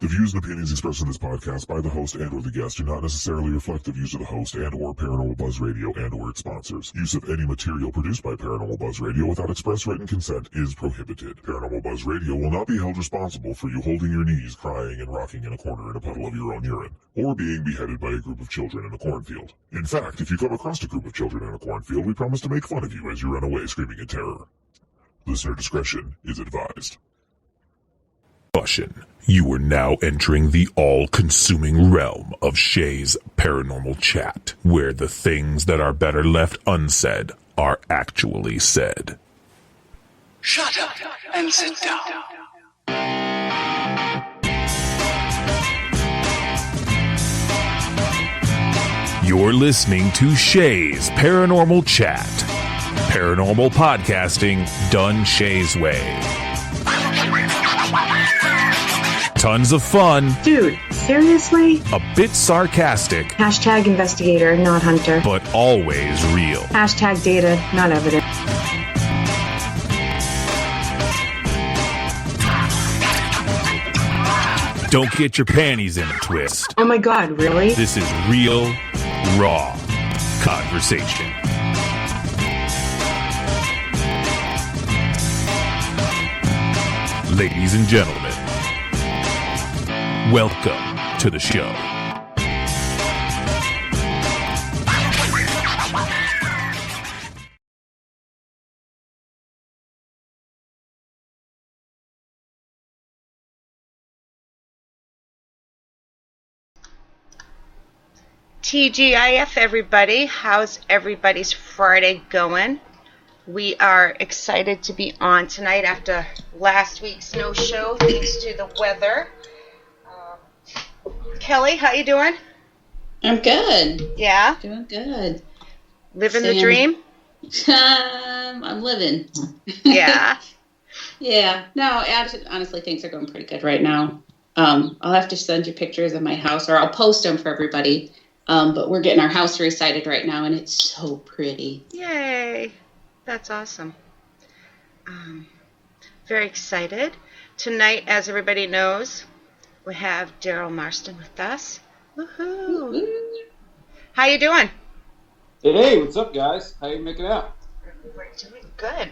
The views and opinions expressed in this podcast by the host and or the guest do not necessarily reflect the views of the host and or Paranormal Buzz Radio and or its sponsors. Use of any material produced by Paranormal Buzz Radio without express written consent is prohibited. Paranormal Buzz Radio will not be held responsible for you holding your knees, crying, and rocking in a corner in a puddle of your own urine, or being beheaded by a group of children in a cornfield. In fact, if you come across a group of children in a cornfield, we promise to make fun of you as you run away screaming in terror. Listener discretion is advised. Caution. You are now entering the all-consuming realm of Shay's Paranormal Chat, where the things that are better left unsaid are actually said. Shut up and sit down. You're listening to Shay's Paranormal Chat. Paranormal podcasting done Shay's way. Tons of fun. Dude, seriously? A bit sarcastic. Hashtag investigator, not hunter. But always real. Hashtag data, not evidence. Don't get your panties in a twist. Oh my god, really? This is real, raw conversation. Ladies and gentlemen, welcome to the show. TGIF, everybody. How's everybody's Friday going? We are excited to be on tonight after last week's no-show, thanks to the weather. Kelly, how you doing? I'm good. Yeah? Doing good. Living the dream? I'm living. Yeah. Yeah. No, honestly, things are going pretty good right now. I'll have to send you pictures of my house, or I'll post them for everybody. But we're getting our house recited right now, and it's so pretty. Yay. That's awesome. Very excited. Tonight, as everybody knows, we have Daryl Marston with us. Woohoo! Woo-hoo. How you doing? Hey, what's up, guys? How you making out? We're doing good.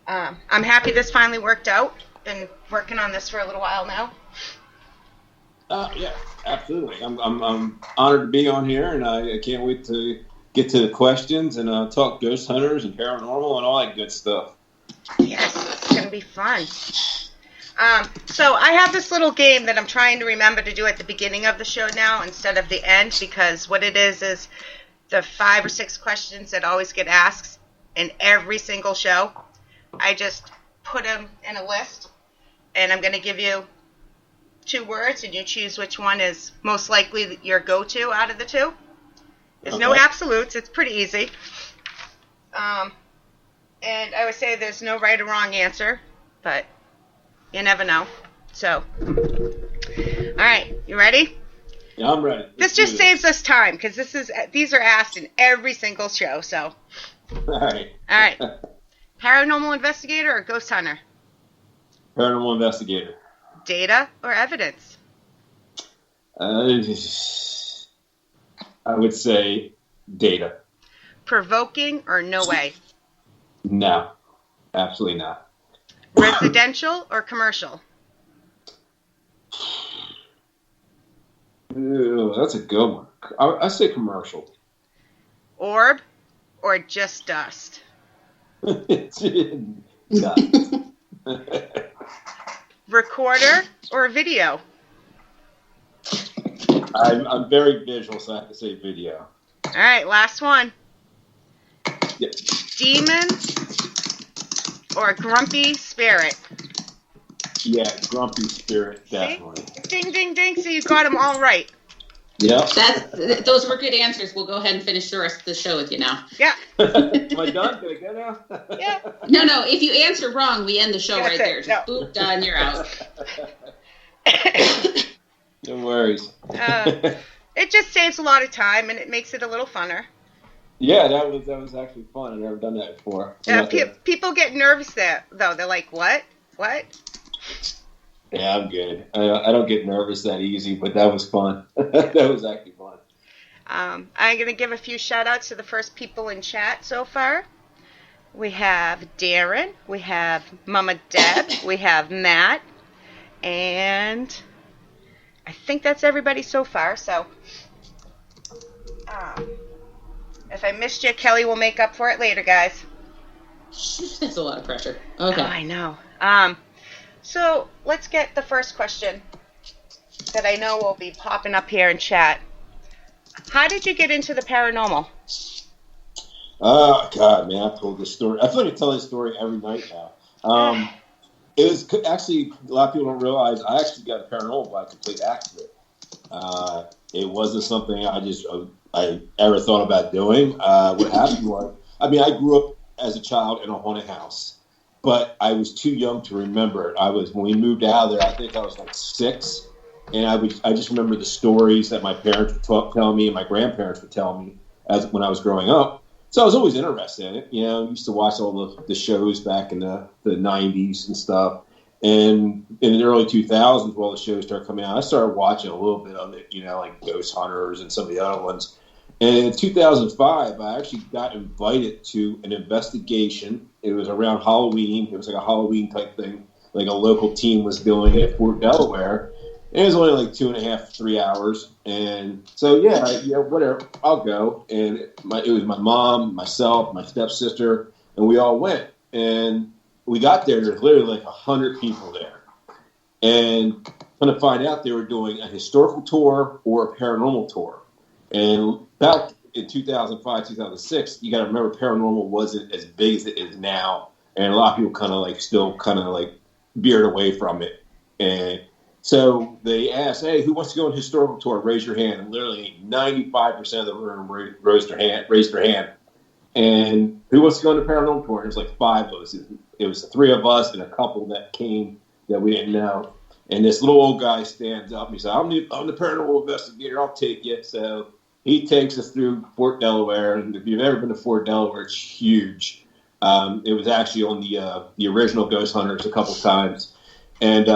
I'm happy this finally worked out. Been working on this for a little while now. Yeah, absolutely. I'm honored to be on here, and I can't wait to get to the questions and talk ghost hunters and paranormal and all that good stuff. Yes, it's going to be fun. So I have this little game that I'm trying to remember to do at the beginning of the show now instead of the end, because what it is the 5 or 6 questions that always get asked in every single show. I just put them in a list, and I'm going to give you 2 words, and you choose which one is most likely your go-to out of the 2. There's no absolutes. It's pretty easy. And I would say there's no right or wrong answer, but you never know. So, all right, you ready? Yeah, I'm ready. This just saves us time, because these are asked in every single show. So, All right. Paranormal investigator or ghost hunter? Paranormal investigator. Data or evidence? I would say data. Provoking or no way? No, absolutely not. Residential or commercial? Ew, that's a good one. I say commercial. Orb or just dust? Dust. Recorder or video? I'm very visual, so I have to say video. All right, last one. Yep. Demon or grumpy spirit? Yeah, grumpy spirit, definitely. See? Ding, ding, ding. So you got them all right. Yep. Those were good answers. We'll go ahead and finish the rest of the show with you now. Yeah. Am I done? Can I go now? Yeah. No. If you answer wrong, we end the show That's right there. it. Just No. boop, done, you're out. No worries. It just saves a lot of time, and it makes it a little funner. Yeah, that was actually fun. I've never done that before. People get nervous there, though. They're like, what? What? Yeah, I'm good. I don't get nervous that easy, but that was fun. That was actually fun. I'm going to give a few shout outs to the first people in chat so far. We have Darren, we have Mama Deb, we have Matt, and I think that's everybody so far. So if I missed you, Kelly will make up for it later, guys. That's a lot of pressure. Okay. Oh, I know. So let's get the first question that I know will be popping up here in chat. How did you get into the paranormal? Oh, God, man, I've told this story. I feel like I tell this story every night now. It was actually, a lot of people don't realize, I actually got paranormal by a complete accident. It wasn't something I ever thought about doing. What happened was, I grew up as a child in a haunted house, but I was too young to remember it. When we moved out of there, I think I was like 6, and I just remember the stories that my parents would tell me and my grandparents would tell me when I was growing up. So I was always interested in it. I used to watch all the shows back in the 90s and stuff. And in the early 2000s, while the shows started coming out, I started watching a little bit of it, like Ghost Hunters and some of the other ones. And in 2005, I actually got invited to an investigation. It was around Halloween. It was like a Halloween type thing, like a local team was doing it at Fort Delaware. And it was only like 2.5, 3 hours. And so, whatever, I'll go. And it was my mom, myself, my stepsister, and we all went. And we got there, there's literally like 100 people there. And I'm to find out they were doing a historical tour or a paranormal tour. And back in 2005, 2006, you got to remember paranormal wasn't as big as it is now. And a lot of people still veered away from it. And so they asked, hey, who wants to go on a historical tour? Raise your hand. And literally 95% of the room raised their hand. And who wants to go on a paranormal tour? And it was like 5 of us. It was the 3 of us and a couple that came that we didn't know. And this little old guy stands up and he said, I'm the paranormal investigator. I'll take you. So he takes us through Fort Delaware. And if you've ever been to Fort Delaware, it's huge. It was actually on the original Ghost Hunters a couple times. And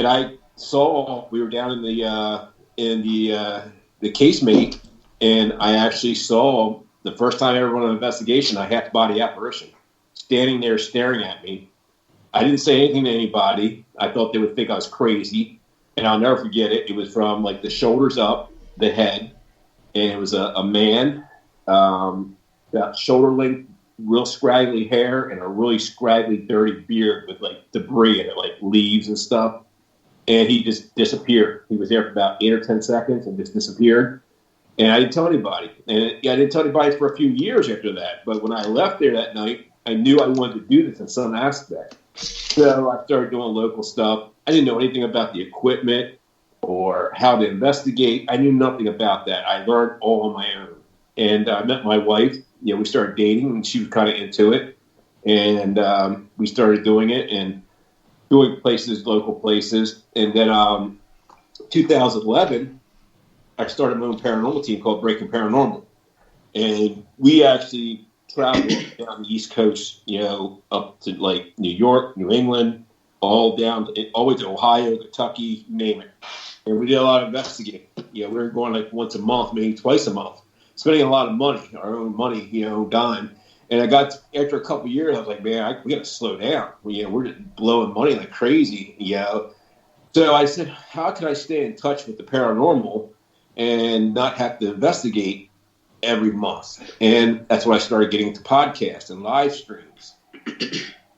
I saw, we were down in the casemate, and I actually saw the first time I ever went on an investigation, a half body apparition standing there staring at me. I didn't say anything to anybody. I thought they would think I was crazy. And I'll never forget it. It was from like the shoulders up, the head. And it was a man, got shoulder length, real scraggly hair and a really scraggly, dirty beard with like debris in it, like leaves and stuff. And he just disappeared. He was there for about 8 or 10 seconds and just disappeared. And I didn't tell anybody. And I didn't tell anybody for a few years after that. But when I left there that night, I knew I wanted to do this in some aspect. So I started doing local stuff. I didn't know anything about the equipment or how to investigate. I knew nothing about that. I learned all on my own. And I met my wife. We started dating, and she was kind of into it. And we started doing it and doing local places. And then 2011, I started my own paranormal team called Breaking Paranormal. And we actually traveled down the East Coast, up to like New York, New England, all the way to Ohio, Kentucky, name it. And we did a lot of investigating. We were going like once a month, maybe twice a month, spending a lot of money, our own money, dime. And after a couple of years, I was like, man, we got to slow down. We're just blowing money like crazy, So I said, how can I stay in touch with the paranormal and not have to investigate every month? And that's when I started getting into podcasts and live streams.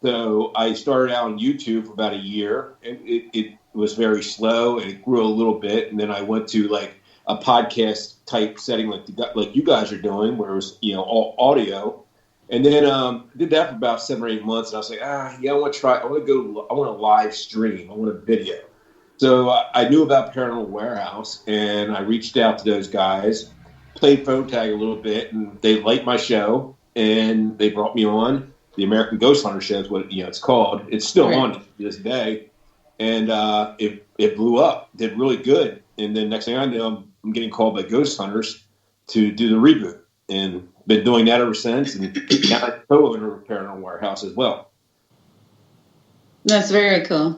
So I started out on YouTube for about a year. And it was very slow, and it grew a little bit. And then I went to like a podcast type setting like you guys are doing, where it was, all audio. And then did that for about 7 or 8 months. And I was like, I want to try. I want to live stream. I want a video. So I knew about Paranormal Warehouse, and I reached out to those guys, played phone tag a little bit, and they liked my show, and they brought me on. The American Ghost Hunter Show is what it's called. It's still on to this day. And it blew up, did really good. And then next thing I know, I'm getting called by Ghost Hunters to do the reboot. And been doing that ever since. And now I'm co-owner of Paranormal Warehouse as well. That's very cool.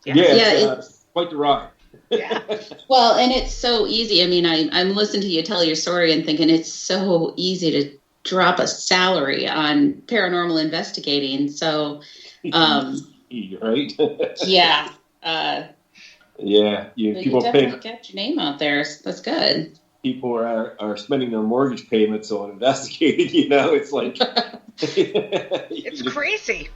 Yeah. Yeah, Yeah, it's quite the ride. Yeah. Well, and it's so easy. I mean, I'm listening to you tell your story and thinking it's so easy to drop a salary on paranormal investigating. So, Right? yeah. Yeah, You people definitely get your name out there. That's good. People are spending their mortgage payments on investigating. It's like It's crazy.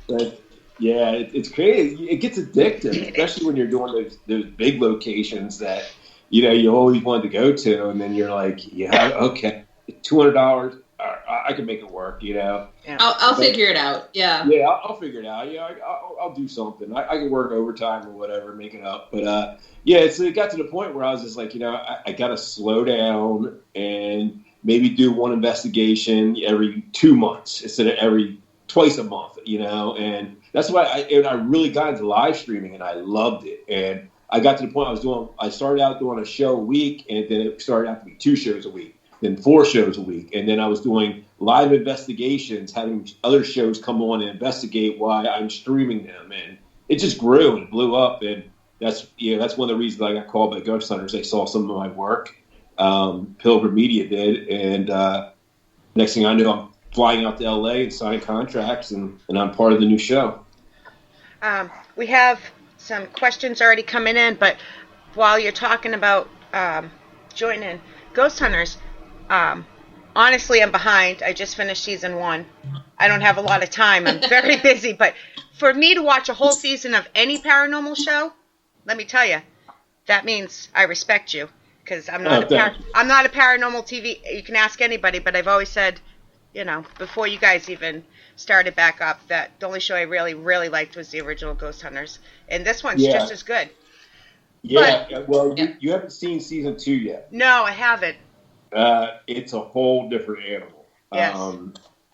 Yeah, it's crazy. It gets addictive, especially when you're doing those big locations that you always wanted to go to, and then you're like, yeah, okay, $200, I can make it work. Yeah. I'll figure it out. Yeah. Yeah, I'll figure it out. Yeah, I'll do something. I can work overtime or whatever, make it up. But yeah, so it got to the point where I was just like, I got to slow down and maybe do one investigation every 2 months instead of twice a month. And that's why I really got into live streaming and I loved it. And I got to the point I started out doing a show a week, and then it started out to be 2 shows a week, then 4 shows a week, and then I was doing live investigations, having other shows come on and investigate why I'm streaming them, and it just grew and blew up. And that's one of the reasons I got called by Ghost Hunters. They saw some of my work. Pilgrim Media did, and next thing I knew, I'm flying out to LA and signing contracts, and I'm part of the new show. We have some questions already coming in, but while you're talking about joining Ghost Hunters, honestly, I'm behind. I just finished season 1. I don't have a lot of time. I'm very busy, but for me to watch a whole season of any paranormal show, let me tell you, that means I respect you, because I'm not a paranormal TV. You can ask anybody, but I've always said, before you guys even started back up, that the only show I really, really liked was the original Ghost Hunters, and this one's just as good. Yeah, but, well, you haven't seen season 2 yet. No, I haven't. It's a whole different animal. Yes.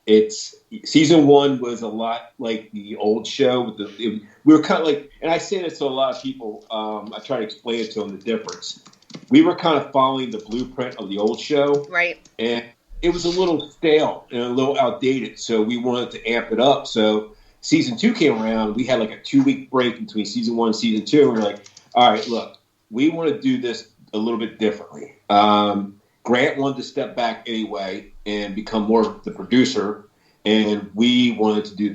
It's season 1 was a lot like the old show. We were kind of like, and I say this to a lot of people. I try to explain it to them, the difference. We were kind of following the blueprint of the old show, right? And it was a little stale and a little outdated. So we wanted to amp it up. So season 2 came around. We had like a 2-week break between season 1 and season 2. And we're like, all right, look, we want to do this a little bit differently. Grant wanted to step back anyway and become more of the producer, and we wanted to do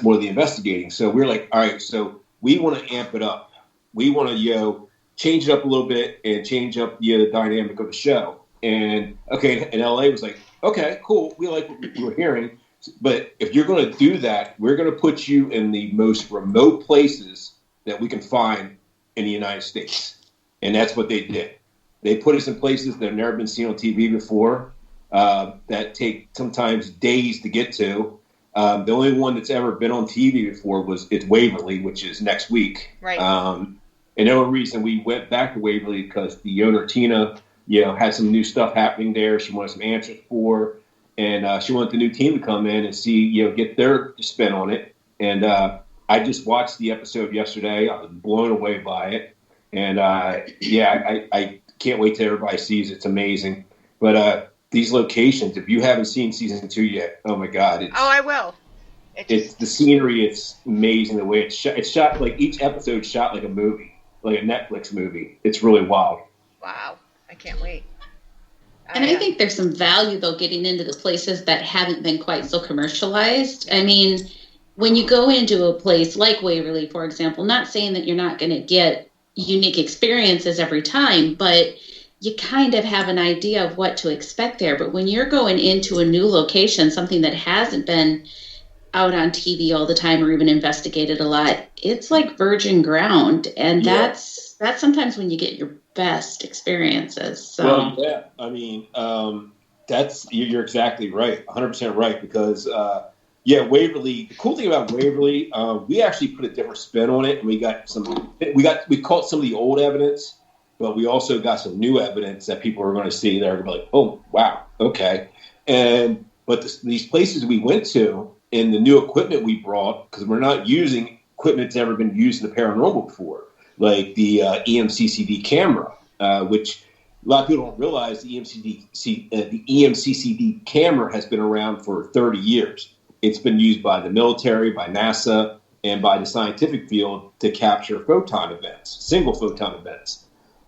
more of the investigating. So we're like, all right, so we want to amp it up. We want to change it up a little bit and change up the dynamic of the show. And okay, and LA was like, okay, cool, we like what we were hearing, but if you're going to do that, we're going to put you in the most remote places that we can find in the United States, and that's what they did. They put us in places that have never been seen on TV before, that take sometimes days to get to. The only one that's ever been on TV before it's Waverly, which is next week. Right. And the only reason we went back to Waverly because the owner, Tina, had some new stuff happening there. She wanted some answers for, and she wanted the new team to come in and see, get their spin on it. And I just watched the episode yesterday. I was blown away by it. And I can't wait till everybody sees it. It's amazing. But these locations, if you haven't seen season 2 yet, oh my God! I will. It's the scenery. It's amazing the way it's shot. It's shot like each episode shot like a movie, like a Netflix movie. It's really wild. Wow! I can't wait. And I think there's some value though getting into the places that haven't been quite so commercialized. I mean, when you go into a place like Waverly, for example, not saying that you're not going to get unique experiences every time, but you kind of have an idea of what to expect there. But when you're going into a new location, something that hasn't been out on TV all the time or even investigated a lot, it's like virgin ground. And that's sometimes when you get your best experiences. So. Well, yeah, I mean, you're exactly right, 100% right, because Waverly. The cool thing about Waverly, we actually put a different spin on it, and we caught some of the old evidence, but we also got some new evidence that people are going to see. They're going to be like, oh wow, okay. But these places we went to and the new equipment we brought, because we're not using equipment that's ever been used in the paranormal before, like the EMCCD camera, which a lot of people don't realize the EMCCD camera has been around for 30 years. It's been used by the military, by NASA, and by the scientific field to capture photon events, single photon events.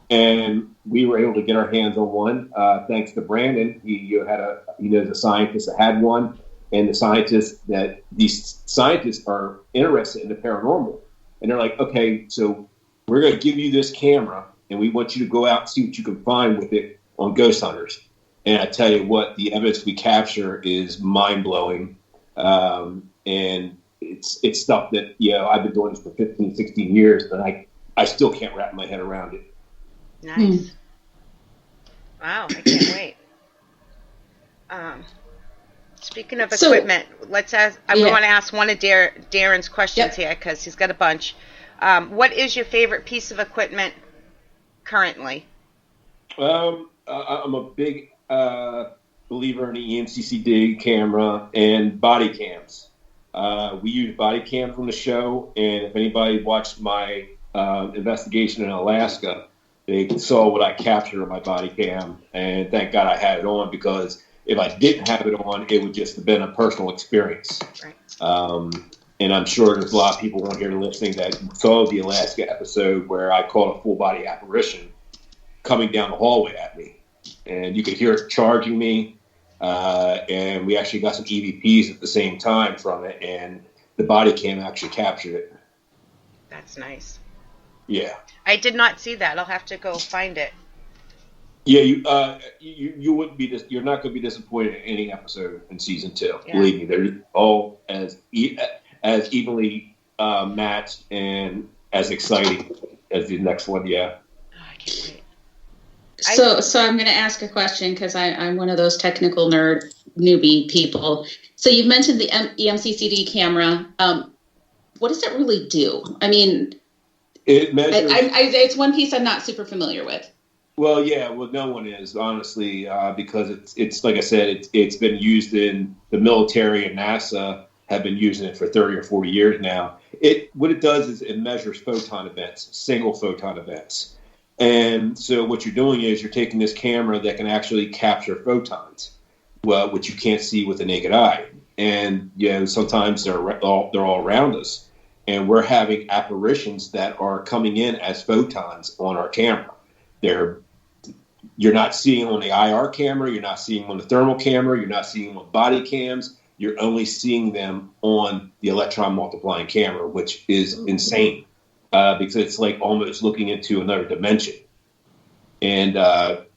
And we were able to get our hands on one thanks to Brandon. He knows a scientist that had one, and these scientists are interested in the paranormal. And they're like, okay, so we're going to give you this camera, and we want you to go out and see what you can find with it on Ghost Hunters. And I tell you what, the evidence we capture is mind-blowing. And it's stuff that, I've been doing this for 15, 16 years, and I still can't wrap my head around it. Nice. Wow, I can't wait. Speaking of equipment, let's ask. I want to ask one of Darren's questions here because he's got a bunch. What is your favorite piece of equipment currently? I'm a big believer in the EMCCD camera and body cams. We use body cams from the show, and if anybody watched my investigation in Alaska, they saw what I captured on my body cam, and thank God I had it on, because if I didn't have it on, it would just have been a personal experience. Right. And I'm sure there's a lot of people on here listening that saw the Alaska episode where I caught a full body apparition coming down the hallway at me, and you could hear it charging me. And we actually got some EVPs at the same time from it, and the body cam actually captured it. That's nice. Yeah. I did not see that. I'll have to go find it. Yeah, you wouldn't be you're not going to be disappointed in any episode in season 2. Yeah. Believe me, they're all as evenly matched and as exciting as the next one. Yeah. Oh, I can't wait. So I'm going to ask a question because I'm one of those technical newbie people. So you've mentioned the EMCCD camera. What does it really do? I mean, it measures. It's one piece I'm not super familiar with. Well, yeah. Well, no one is, honestly, because it's like I said, it's been used in the military, and NASA have been using it for 30 or 40 years now. What it does is it measures photon events, single photon events. And so what you're doing is you're taking this camera that can actually capture photons, which you can't see with the naked eye. And sometimes they're all around us, and we're having apparitions that are coming in as photons on our camera. You're not seeing on the IR camera, you're not seeing on the thermal camera, you're not seeing on body cams. You're only seeing them on the electron multiplying camera, which is insane. Because it's like almost looking into another dimension, and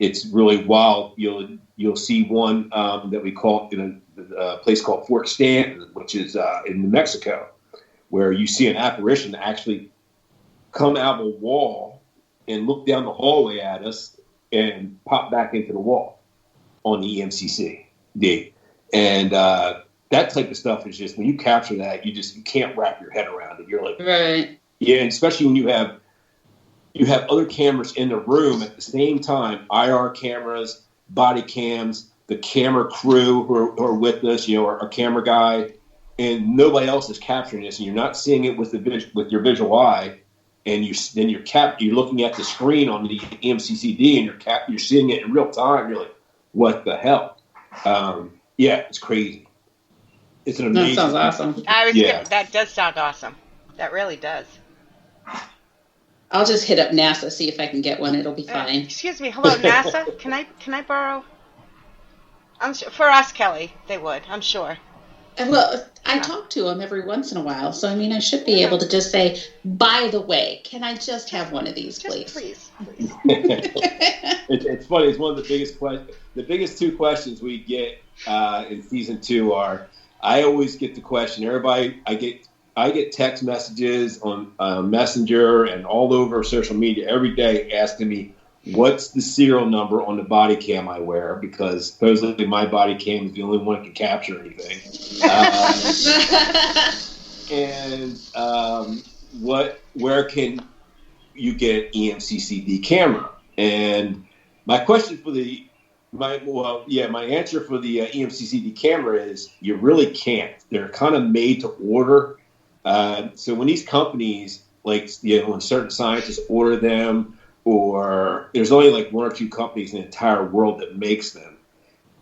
it's really wild. You'll see one that we call in a place called Fort Stanton, which is in New Mexico, where you see an apparition actually come out of a wall and look down the hallway at us and pop back into the wall on the EMCCD, and that type of stuff is just, when you capture that, you can't wrap your head around it. You're like, right. Yeah, and especially when you have other cameras in the room at the same time, IR cameras, body cams, the camera crew who are with us, our camera guy, and nobody else is capturing this, and you're not seeing it with your visual eye, and you're looking at the screen on the EMCCD, and you're seeing it in real time. You're like, what the hell? Yeah, it's crazy. It's an amazing. That sounds awesome. That does sound awesome. That really does. I'll just hit up NASA, see if I can get one. It'll be fine. Excuse me. Hello, NASA. Can I borrow? For us, Kelly, they would. I'm sure. Well, I talk to them every once in a while, so I should be able to just say, by the way, can I just have one of these, please? Please. It's funny. It's one of the biggest questions. The biggest two questions we get in season 2 are, I always get the question. Everybody, I get text messages on Messenger and all over social media every day asking me, what's the serial number on the body cam I wear? Because supposedly my body cam is the only one that can capture anything. Where can you get an EMCCD camera? And my question for my answer for the EMCCD camera is, you really can't. They're kind of made to order. So when these companies, when certain scientists order them, or there's only like 1 or 2 companies in the entire world that makes them.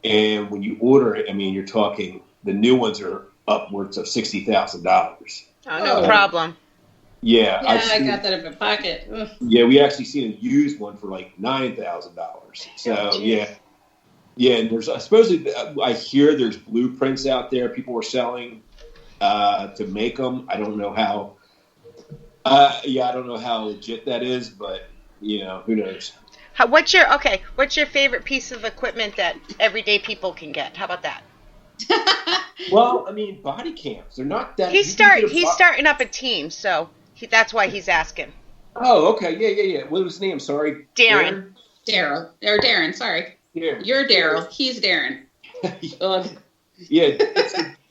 And when you order it, you're talking, the new ones are upwards of $60,000. Oh, no problem. Yeah, I got that in my pocket. Ugh. Yeah, we actually seen a used one for like $9,000. So yeah, and there's supposedly I hear there's blueprints out there people were selling to make them. I don't know how. I don't know how legit that is, but who knows? What's your favorite piece of equipment that everyday people can get? How about that? Well, I mean, body cams. They're not that. He's starting up a team, so that's why he's asking. Oh, okay. Yeah. What was his name? Sorry. Darren. Darren, sorry. Darren. You're Daryl. He's Darren. Yeah,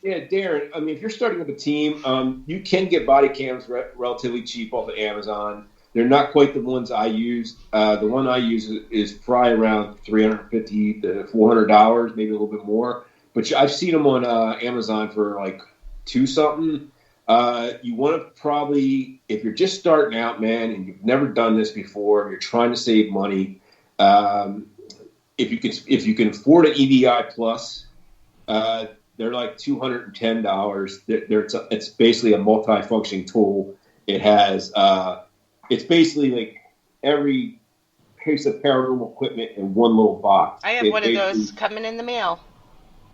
Darren. I mean, if you're starting up a team, you can get body cams relatively cheap off of Amazon. They're not quite the ones I use. The one I use is probably around $350 to $400, maybe a little bit more. But I've seen them on Amazon for like $2-something. You want to probably, if you're just starting out, man, and you've never done this before, and you're trying to save money, if you can afford an EDI Plus, they're like $210. It's basically a multi-functioning tool. It has it's basically like every piece of paranormal equipment in one little box. I have one of those coming in the mail.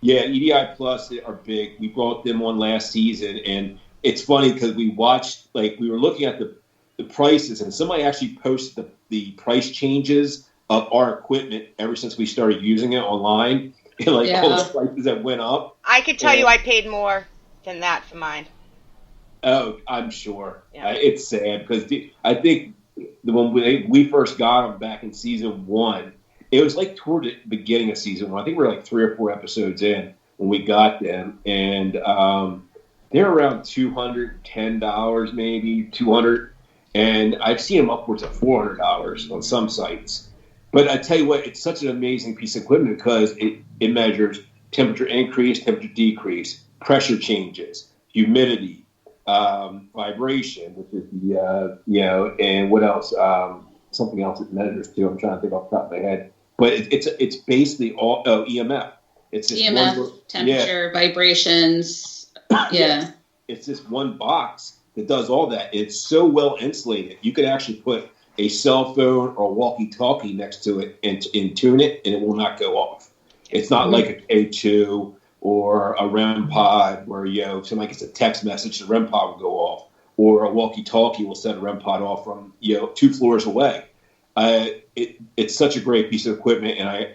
Yeah, EDI Plus are big. We brought them on last season, and it's funny because we were looking at the prices, and somebody actually posted the price changes of our equipment ever since we started using it online. And all the prices that went up. I could tell you I paid more than that for mine. Oh, I'm sure. Yeah. It's sad because I think when we first got them back in season 1, it was like toward the beginning of season 1. I think we were like 3 or 4 episodes in when we got them, and they're around $210, maybe $200, and I've seen them upwards of $400 on some sites. But I tell you what, it's such an amazing piece of equipment because it measures temperature increase, temperature decrease, pressure changes, humidity, vibration, which is and what else? Something else it measures too. I'm trying to think off the top of my head. But it's basically all EMF. It's just EMF, temperature, vibrations. Yeah. It's this one box that does all that. It's so well insulated. You could actually put a cell phone or a walkie-talkie next to it and tune it, and it will not go off. It's not like a K2 or a REM pod where somebody gets a text message, the REM pod will go off, or a walkie-talkie will set a REM pod off from 2 floors away. It's such a great piece of equipment, and I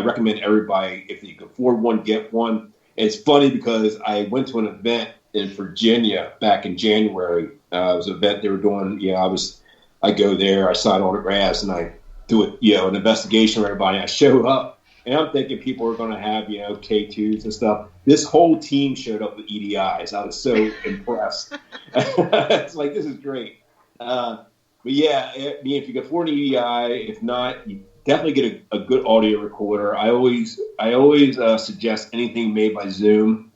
recommend everybody, if you can afford one, get one. And it's funny because I went to an event in Virginia back in January. It was an event they were doing. I go there, I sign autographs, and I do an investigation for everybody. I show up, and I'm thinking people are going to have K2s and stuff. This whole team showed up with EDIs. I was so impressed. It's like, this is great. But yeah, if you can afford an EDI, if not, you definitely get a good audio recorder. I always suggest anything made by Zoom.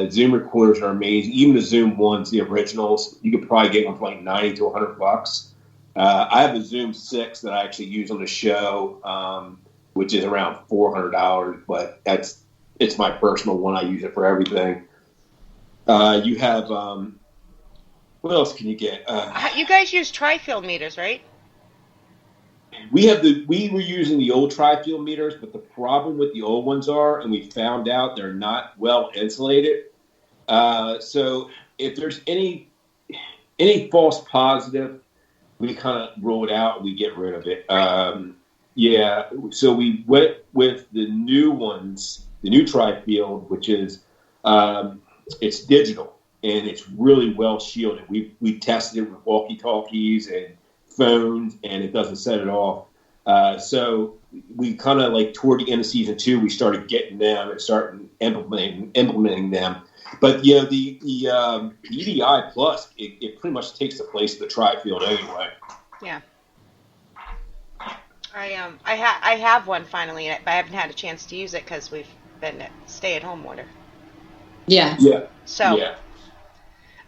Zoom recorders are amazing. Even the Zoom ones, the originals, you could probably get one for like $90 to $100. I have a Zoom 6 that I actually use on the show, which is around $400, but it's my personal one. I use it for everything. You have what else can you get? You guys use tri-field meters, right? We were using the old tri-field meters, but the problem with the old ones and we found out they're not well insulated. So if there's any false positive, we kind of roll it out and we get rid of it. So we went with the new ones, the new tri-field, which is it's digital and it's really well shielded. We tested it with walkie-talkies and phones, and it doesn't set it off. So we kind of like toward the end of season 2, we started getting them and starting implementing them. But the EDI Plus, it pretty much takes the place of the tri-field anyway. Yeah. I have one finally, but I haven't had a chance to use it because we've been at stay-at-home order. Yeah. Yeah. So yeah.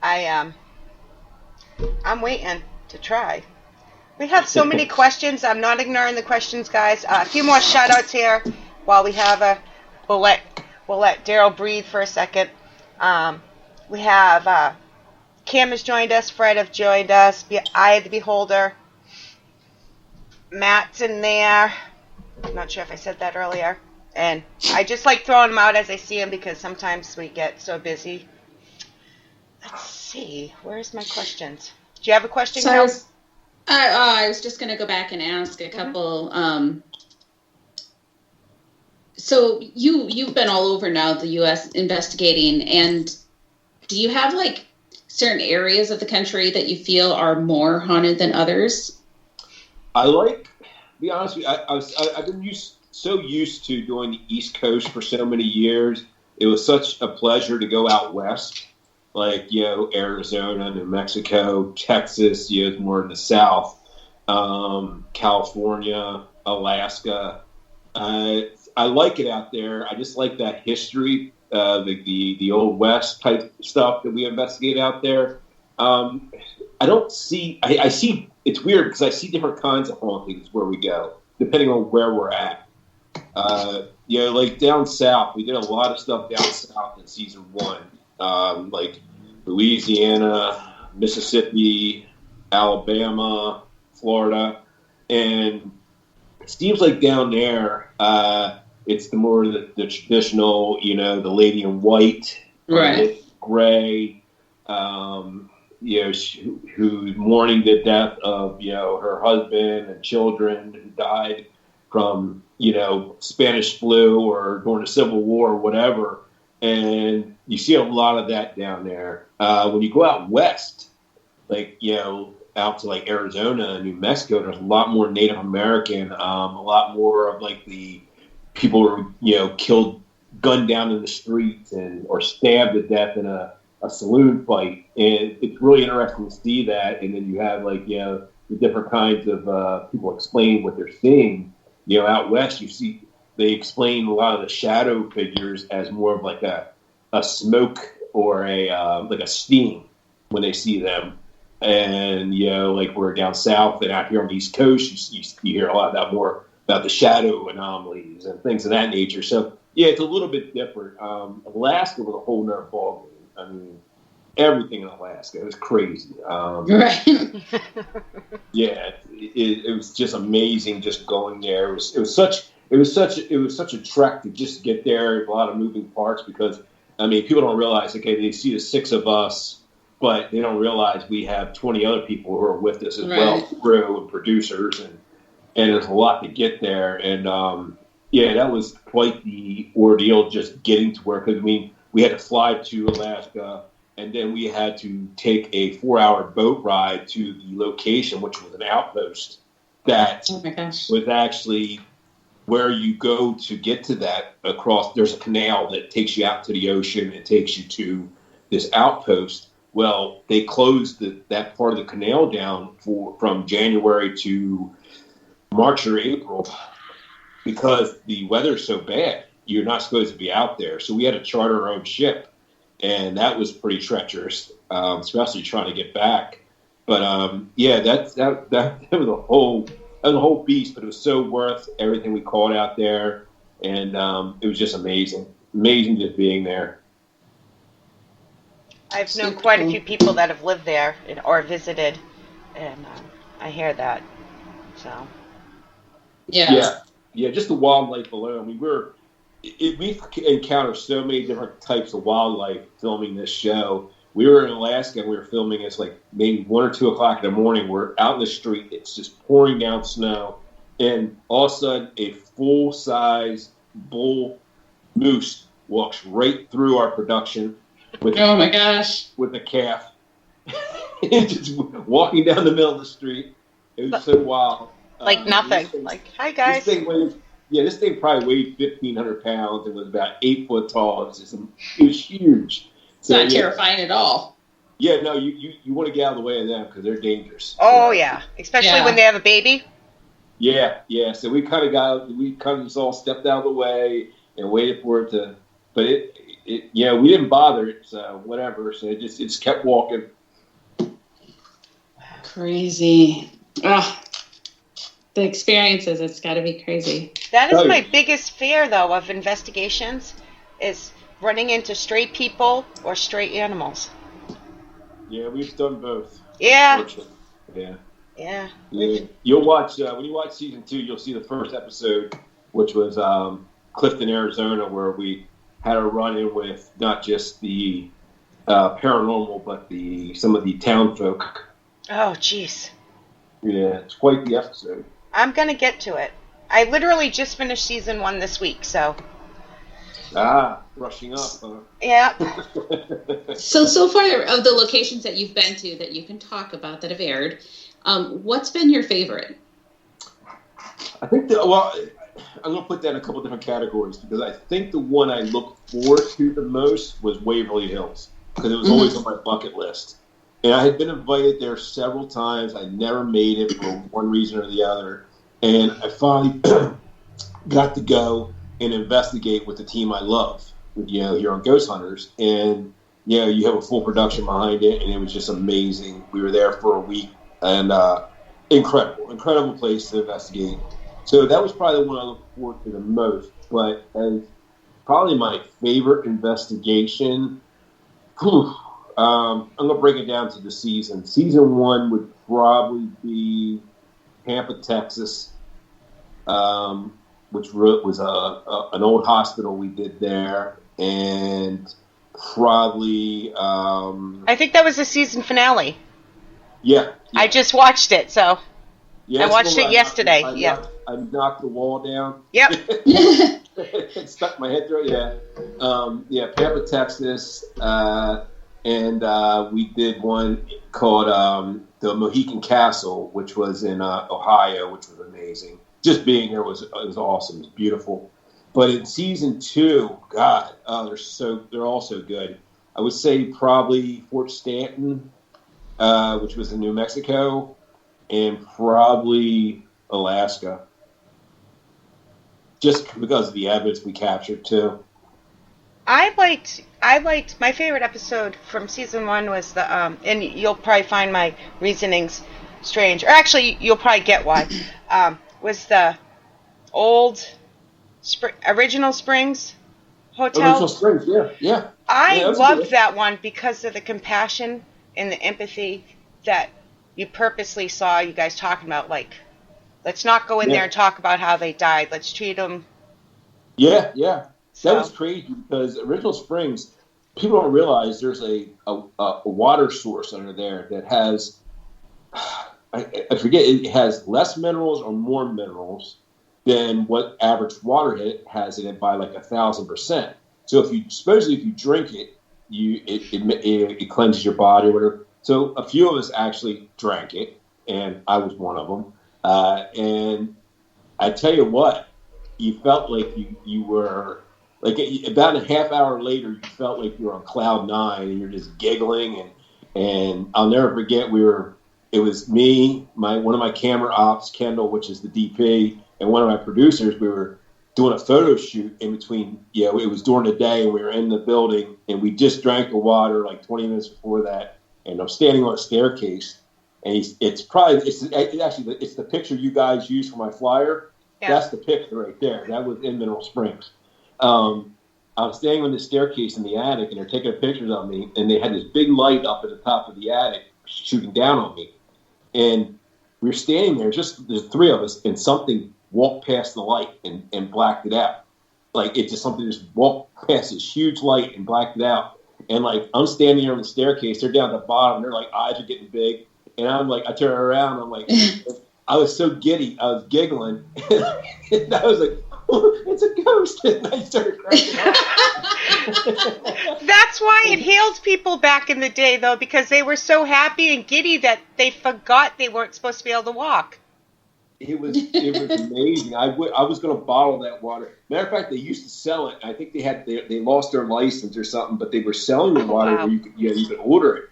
I'm waiting to try. We have so many questions. I'm not ignoring the questions, guys. A few more shout-outs here while we have we'll let Daryl breathe for a second. We have Cam has joined us. Fred have joined us. Eye of the Beholder. Matt's in there. I'm not sure if I said that earlier. And I just like throwing them out as I see them because sometimes we get so busy. Let's see. Where's my questions? Do you have a question, So Cal? I was just going to go back and ask a couple. So you've been all over now the U.S. investigating, and do you have like certain areas of the country that you feel are more haunted than others? To be honest with you, I've been so used to doing the East Coast for so many years. It was such a pleasure to go out west, like, Arizona, New Mexico, Texas, more in the South, California, Alaska. I like it out there. I just like that history, the Old West type stuff that we investigate out there. I don't see. I see. It's weird because I see different kinds of hauntings where we go, depending on where we're at. Like down south, we did a lot of stuff down south in season 1, like Louisiana, Mississippi, Alabama, Florida, and it seems like down there, it's the more the traditional, the lady in white, right, gray. Who's mourning the death of, her husband and children who died from, Spanish flu or during the Civil War or whatever. And you see a lot of that down there. When you go out west, like, out to like Arizona and New Mexico, there's a lot more Native American, a lot more of like the people who were, killed, gunned down in the streets or stabbed to death in a saloon fight, and it's really interesting to see that. And then you have like the different kinds of people explaining what they're seeing. Out west, you see they explain a lot of the shadow figures as more of like a smoke or like a steam when they see them. And like we're down south and out here on the East Coast, you hear a lot about the shadow anomalies and things of that nature. So yeah, it's a little bit different. Alaska was a whole nother ballgame. I mean, everything in Alaska, it was crazy. Right. Yeah, it was just amazing just going there. It was such a trek to just get there. A lot of moving parts because people don't realize. Okay, they see the 6 of us, but they don't realize we have 20 other people who are with us as well, crew and producers, and there's a lot to get there. And that was quite the ordeal just getting to where. Because we had to fly to Alaska, and then we had to take a 4-hour boat ride to the location, which was an outpost that was actually where you go to get to that across. There's a canal that takes you out to the ocean and takes you to this outpost. Well, they closed that part of the canal down from January to March or April because the weather's so bad. You're not supposed to be out there. So we had to charter our own ship, and that was pretty treacherous, especially trying to get back. But that was a whole beast, but it was so worth everything we caught out there, and it was just amazing just being there. I've known quite a few people that have lived there or visited, and I hear that. So yeah, just the wildlife alone. We've encountered so many different types of wildlife filming this show. We were in Alaska and we were filming. It's like maybe 1 or 2 o'clock in the morning. We're out in the street. It's just pouring down snow. And all of a sudden, a full-size bull moose walks right through our production. Oh, my gosh. With a calf. And just walking down the middle of the street. It was so wild. Like nothing. Like, hi, guys. This thing probably weighed 1,500 pounds and was about 8 foot tall. It was huge. It's not terrifying at all. Yeah, no, you want to get out of the way of them because they're dangerous. Oh, yeah. Especially when they have a baby. Yeah. So we kind of just all stepped out of the way and waited for it to, but we didn't bother it, so whatever. So it just kept walking. Crazy. Ugh. The experiences, it's got to be crazy. That is my biggest fear, though, of investigations, is running into stray people or stray animals. Yeah, we've done both. Yeah. Yeah. Yeah. You'll watch when you watch season 2. You'll see the first episode, which was Clifton, Arizona, where we had a run-in with not just the paranormal, but some of the town folk. Oh, jeez. Yeah, it's quite the episode. I'm gonna get to it. I literally just finished season 1 this week, so. Rushing up. Yeah. So far of the locations that you've been to that you can talk about that have aired, what's been your favorite? I think I'm going to put that in a couple different categories because I think the one I look forward to the most was Waverly Hills because it was always on my bucket list. And I had been invited there several times. I never made it for one reason or the other. And I finally got to go and investigate with the team I love, here on Ghost Hunters. And, you have a full production behind it, and it was just amazing. We were there for a week, and incredible place to investigate. So that was probably the one I look forward to the most. But as probably my favorite investigation, I'm going to break it down to the season. Season 1 would probably be Tampa, Texas, which was an old hospital we did there, and probably I think that was the season finale. Yeah. I just watched it, so yeah, I watched it yesterday. I knocked the wall down. Yep. It stuck my head through it. Yeah. Tampa, Texas, and we did one called the Mohican Castle, which was in Ohio, which was amazing. Just being there was awesome. It was beautiful. But in season 2, God, they're all so good. I would say probably Fort Stanton, which was in New Mexico, and probably Alaska. Just because of the evidence we captured too. I liked my favorite episode from season 1 was the and you'll probably find my reasonings strange, or actually you'll probably get why. Was the old Original Springs Hotel. Original Springs, yeah. I loved that one because of the compassion and the empathy that you purposely saw you guys talking about. Like, let's not go in there and talk about how they died. Let's treat them. Yeah. That was crazy because Original Springs, people don't realize there's a water source under there that has, I forget, it has less minerals or more minerals than what average water has in it by like 1,000%. So if you drink it, it cleanses your body or whatever. So a few of us actually drank it, and I was one of them. And I tell you what, you felt like you were like about a half hour later, you felt like you were on cloud 9 and you're just giggling. And I'll never forget, it was me, one of my camera ops, Kendall, which is the DP, and one of my producers. We were doing a photo shoot in between. It was during the day, and we were in the building, and we just drank the water like 20 minutes before that. And I'm standing on a staircase, and it's the picture you guys used for my flyer. Yeah. That's the picture right there. That was in Mineral Springs. I was standing on the staircase in the attic, and they're taking pictures of me, and they had this big light up at the top of the attic shooting down on me. And we were standing there, just the three of us, and something walked past the light and blacked it out. Like, something just walked past this huge light and blacked it out. And, like, I'm standing there on the staircase. They're down at the bottom. Their, like, eyes are getting big. And I'm like, I turn around. I'm like, I was so giddy. I was giggling. And I was like, oh, it's a ghost. And I started cracking up. That's why it healed people back in the day, though, because they were so happy and giddy that they forgot they weren't supposed to be able to walk. It was amazing. I was going to bottle that water. Matter of fact, they used to sell it. I think they lost their license or something, but they were selling the water where you could order it,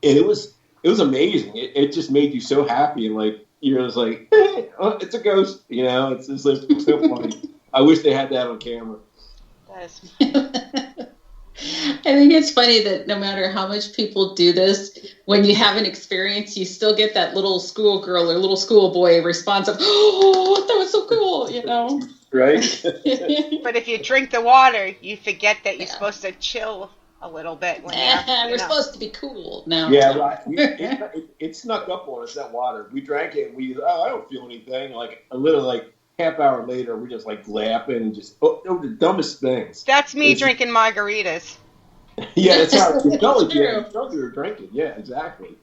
and it was amazing. It just made you so happy, and like you're just like, hey, oh, it's a ghost. It's just like so funny. I wish they had that on camera. I think it's funny that no matter how much people do this, when you have an experience, you still get that little schoolgirl or little schoolboy response of, oh, that was so cool, Right? But if you drink the water, you forget that you're supposed to chill a little bit when We're supposed to be cool now. Yeah, right. It snuck up on us, that water. We drank it, and I don't feel anything. Like, a little, like, half hour later, we're just, like, laughing and just, the dumbest things. That's me drinking margaritas. Yeah, that's how you felt like True. you felt you were drinking. Yeah, exactly.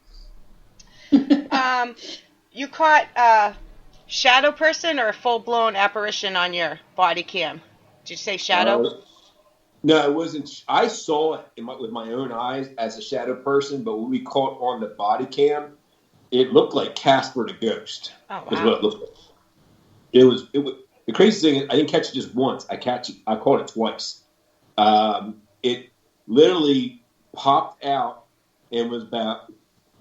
You caught a shadow person or a full-blown apparition on your body cam? Did you say shadow? No, it wasn't. I saw it with my own eyes as a shadow person, but when we caught on the body cam, it looked like Casper the Ghost. Oh, Is wow. what it looked like. It was the crazy thing is I didn't catch it just once. I caught it twice. It literally popped out and was about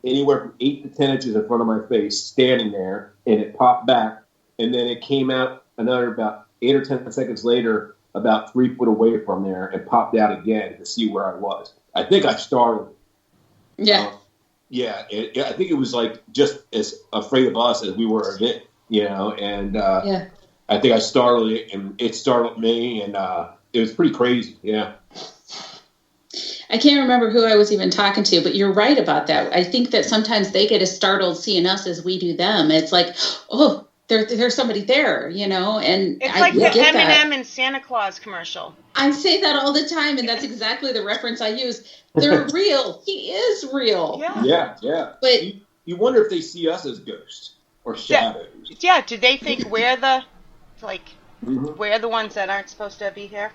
anywhere from 8 to 10 inches in front of my face, standing there, and it popped back, and then it came out another about 8 or 10 seconds later, about 3 foot away from there, and popped out again to see where I was. I think I startled. Yeah. I think it was like just as afraid of us as we were of it, and I think I startled it, and it startled me, and it was pretty crazy, yeah. I can't remember who I was even talking to, but you're right about that. I think that sometimes they get as startled seeing us as we do them. It's like, oh, there's somebody there, and It's like the get M&M that. and Santa Claus commercial. I say that all the time, and that's exactly the reference I use. They're real. He is real. Yeah. Yeah. But you wonder if they see us as ghosts or shadows. Yeah, do they think we're the ones that aren't supposed to be here?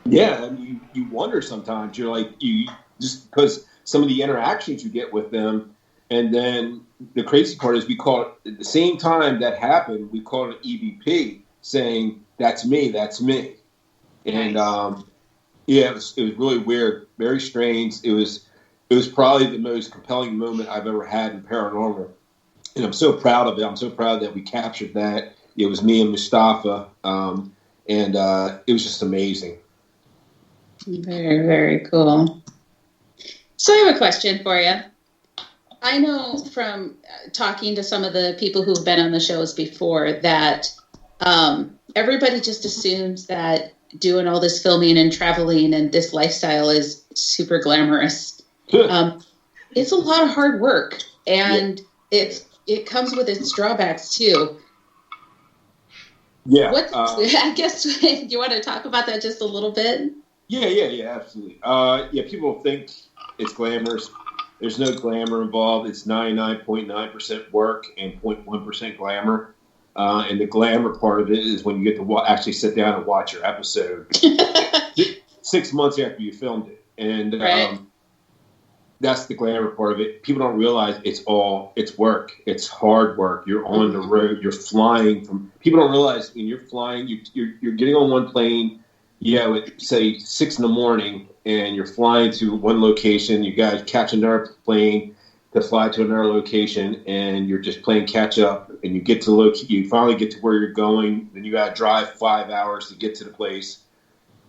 Yeah, and you wonder sometimes. You're like, you just because some of the interactions you get with them, and then the crazy part is we call it at the same time that happened. We called it EVP, saying that's me, and Nice. it was really weird, very strange. It was probably the most compelling moment I've ever had in paranormal, and I'm so proud of it. I'm so proud that we captured that. It was me and Mustafa, and it was just amazing. very, very cool. So I have a question for you. I know from talking to some of the people who've been on the shows before that everybody just assumes that doing all this filming and traveling and this lifestyle is super glamorous. It's a lot of hard work, and it comes with its drawbacks too. Yeah. I guess you want to talk about that just a little bit? Yeah, absolutely. People think it's glamorous. There's no glamour involved. It's 99.9% work and 0.1% glamour. And the glamour part of it is when you get to actually sit down and watch your episode 6 months after you filmed it. And Right. That's the glamour part of it. People don't realize it's work. It's hard work. You're on the road. You're flying people don't realize when you're flying, you're getting on one plane, at say 6 a.m, and you're flying to one location. You got to catch another plane to fly to another location, and you're just playing catch up. And you finally get to where you're going. Then you got to drive 5 hours to get to the place.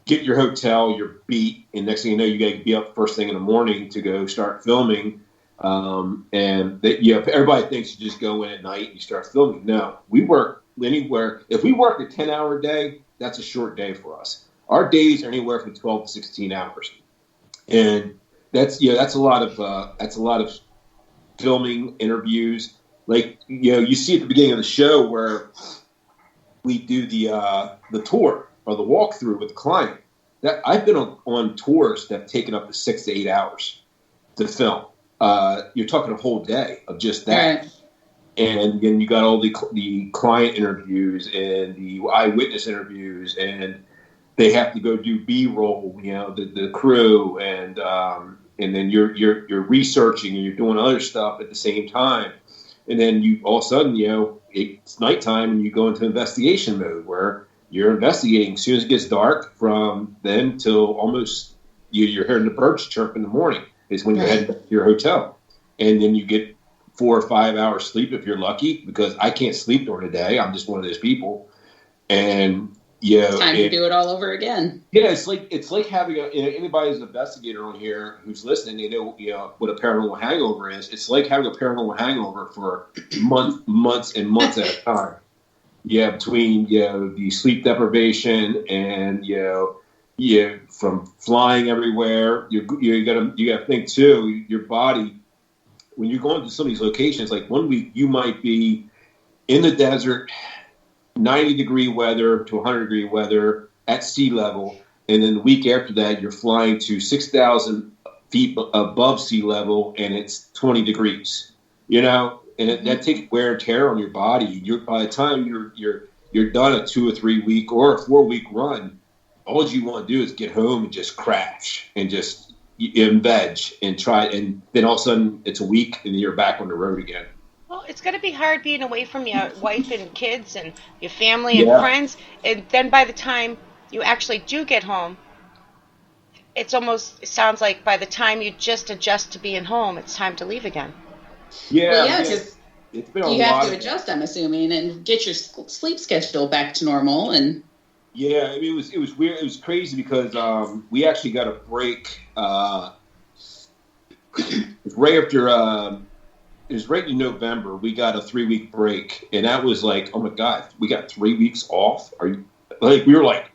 Get your hotel, you're beat, and next thing you know, you got to be up first thing in the morning to go start filming. Everybody thinks you just go in at night and you start filming. No, we work anywhere. If we work a 10-hour day, that's a short day for us. Our days are anywhere from 12 to 16 hours, and that's a lot of filming, interviews. Like you see at the beginning of the show where we do the tour or the walkthrough with the client. That I've been on tours that have taken up to 6 to 8 hours to film. You're talking a whole day of just that. Right. And then you got all the client interviews and the eyewitness interviews, and they have to go do B-roll, the crew, and then you're researching and you're doing other stuff at the same time. And then you all of a sudden, it's nighttime and you go into investigation mode where you're investigating. As soon as it gets dark, from then till almost you're hearing the birds chirp in the morning is when you're heading back to your hotel. And then you get 4 or 5 hours sleep if you're lucky, because I can't sleep during the day. I'm just one of those people. And Time to do it all over again. Yeah, it's like having anybody who's an investigator on here who's listening, they know what a paranormal hangover is. It's like having a paranormal hangover for months and months at a time. Yeah, between the sleep deprivation and Yeah, from flying everywhere. You gotta think too. Your body, when you're going to some of these locations, like 1 week you might be in the desert, 90-degree weather to 100-degree weather at sea level, and then the week after that you're flying to 6,000 feet above sea level, and it's 20 degrees. And that takes wear and tear on your body. By the time you're done a 2 or 3 week or a 4 week run, all you want to do is get home and just crash and just veg and try, and then all of a sudden it's a week and you're back on the road again. Well, it's going to be hard being away from your wife and kids and your family and friends. And then by the time you actually do get home, it sounds like by the time you just adjust to being home, it's time to leave again. Yeah, because you have to adjust, I'm assuming, and get your sleep schedule back to normal. And yeah, it was weird. It was crazy because we actually got a break. It was right after. It was right in November. We got a 3-week break, and that was like, oh my god, we got 3 weeks off. Are you like? We were like,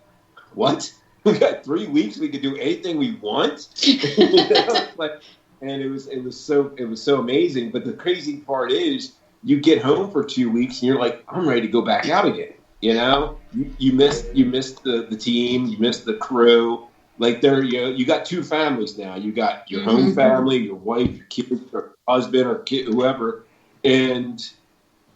what? We got 3 weeks. We could do anything we want. And it was so amazing. But the crazy part is, you get home for 2 weeks and you're like, I'm ready to go back out again. You missed the team, you missed the crew. Like you got 2 families now. You got your home family, your wife, your kids, or husband, or kid, whoever, and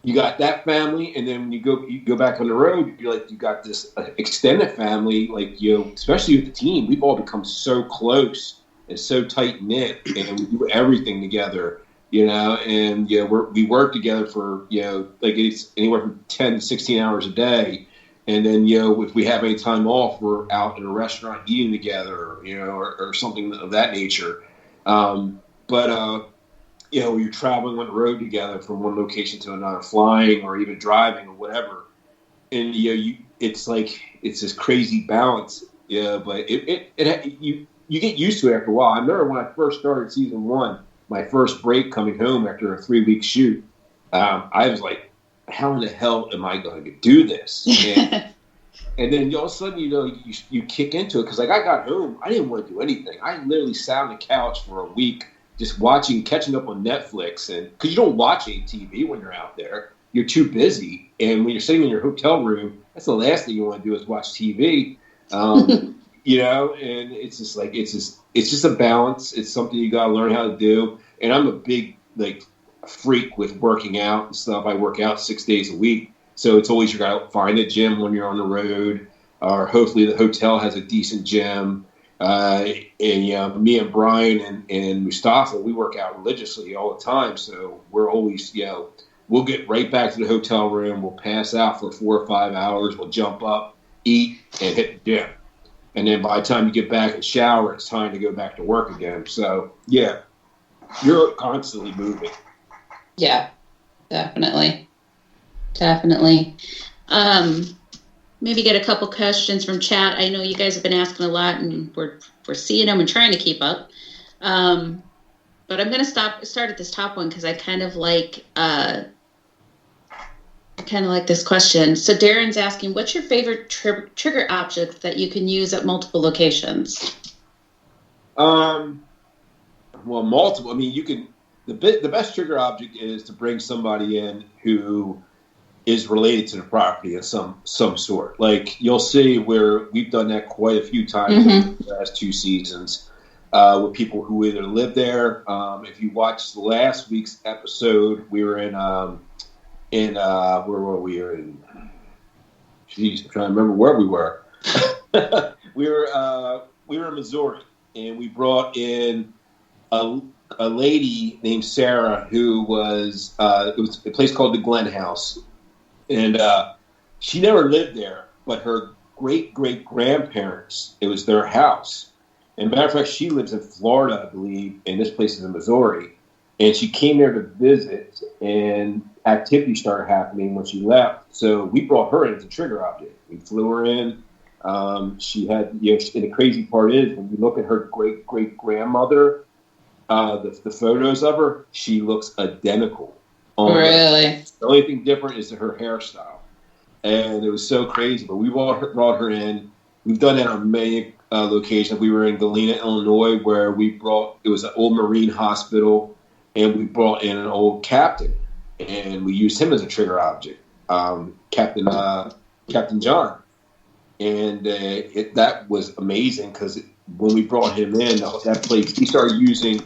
you got that family. And then when you go back on the road, you're like, you got this extended family. Like especially with the team, we've all become so close and so tight knit, and we do everything together. And we work together for like it's anywhere from 10 to 16 hours a day. And then, if we have any time off, we're out in a restaurant eating together, or something of that nature. But you're traveling on the road together from one location to another, flying or even driving or whatever. And, it's like, it's this crazy balance. Yeah. But you get used to it after a while. I remember when I first started season 1, my first break coming home after a 3-week shoot, I was like, how in the hell am I going to do this? And then all of a sudden, you kick into it. Because like I got home, I didn't want to do anything. I literally sat on the couch for a week just catching up on Netflix. And because you don't watch any TV when you're out there, you're too busy. And when you're sitting in your hotel room, that's the last thing you want to do is watch TV. And it's just like it's just a balance. It's something you got to learn how to do. And I'm a big freak with working out and stuff. I work out 6 days a week, so it's always you got to find a gym when you're on the road, or hopefully the hotel has a decent gym. And me and Brian and Mustafa, we work out religiously all the time. So we're always we'll get right back to the hotel room. We'll pass out for 4 or 5 hours. We'll jump up, eat, and hit the gym. And then by the time you get back and shower, it's time to go back to work again. So yeah, you're constantly moving. Yeah, definitely. Maybe get a couple questions from chat. I know you guys have been asking a lot, and we're seeing them and trying to keep up. But I'm going to start at this top one because I kind of like this question. So Darren's asking, what's your favorite trigger object that you can use at multiple locations? Well, multiple. I mean, you can. The best trigger object is to bring somebody in who is related to the property of some sort. Like you'll see where we've done that quite a few times in the last 2 seasons with people who either live there. If you watched the last week's episode, we were in where were we? I'm trying to remember where we were. we were in Missouri, and we brought in a lady named Sarah who was it was a place called the Glen House, and she never lived there, but her great grandparents, it was their house. And matter of fact, she lives in Florida, I believe, and this place is in Missouri. And she came there to visit, and activity started happening when she left. So we brought her in as a trigger object. We flew her in. She had, and the crazy part is, when you look at her great grandmother, the photos of her, she looks identical. Really? The only thing different is her hairstyle. And it was so crazy. But we brought her in. We've done that on many location. We were in Galena, Illinois, where it was an old Marine hospital, and we brought in an old captain, and we used him as a trigger object, Captain John. And that was amazing because when we brought him in, that place, he started using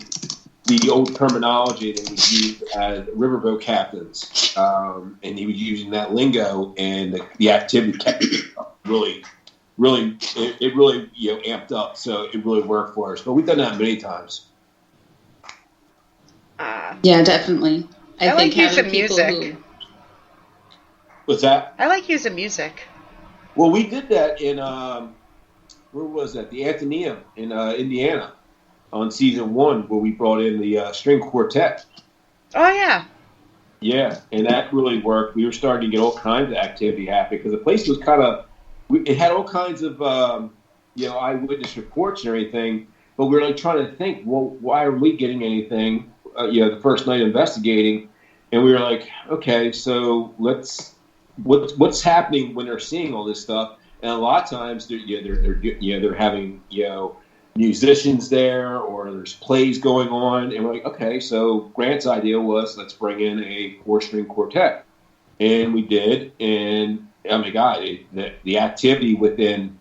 the old terminology that we used as riverboat captains, and he was using that lingo, and the activity kept really amped up. So it really worked for us. But we've done that many times. Yeah, definitely. I like using music. What's that? I like using music. Well, we did that in where was that? The Athenaeum in Indiana on season 1, where we brought in the string quartet. Oh yeah. Yeah, and that really worked. We were starting to get all kinds of activity happening because the place was kind of. It had all kinds of eyewitness reports and everything, but we were like trying to think, well, why are we getting anything? The first night investigating, and we were like, okay, so what's happening when they're seeing all this stuff? And a lot of times they're having musicians there, or there's plays going on, and we're like, okay, so Grant's idea was let's bring in a 4-string quartet, and we did, and oh my God, the activity within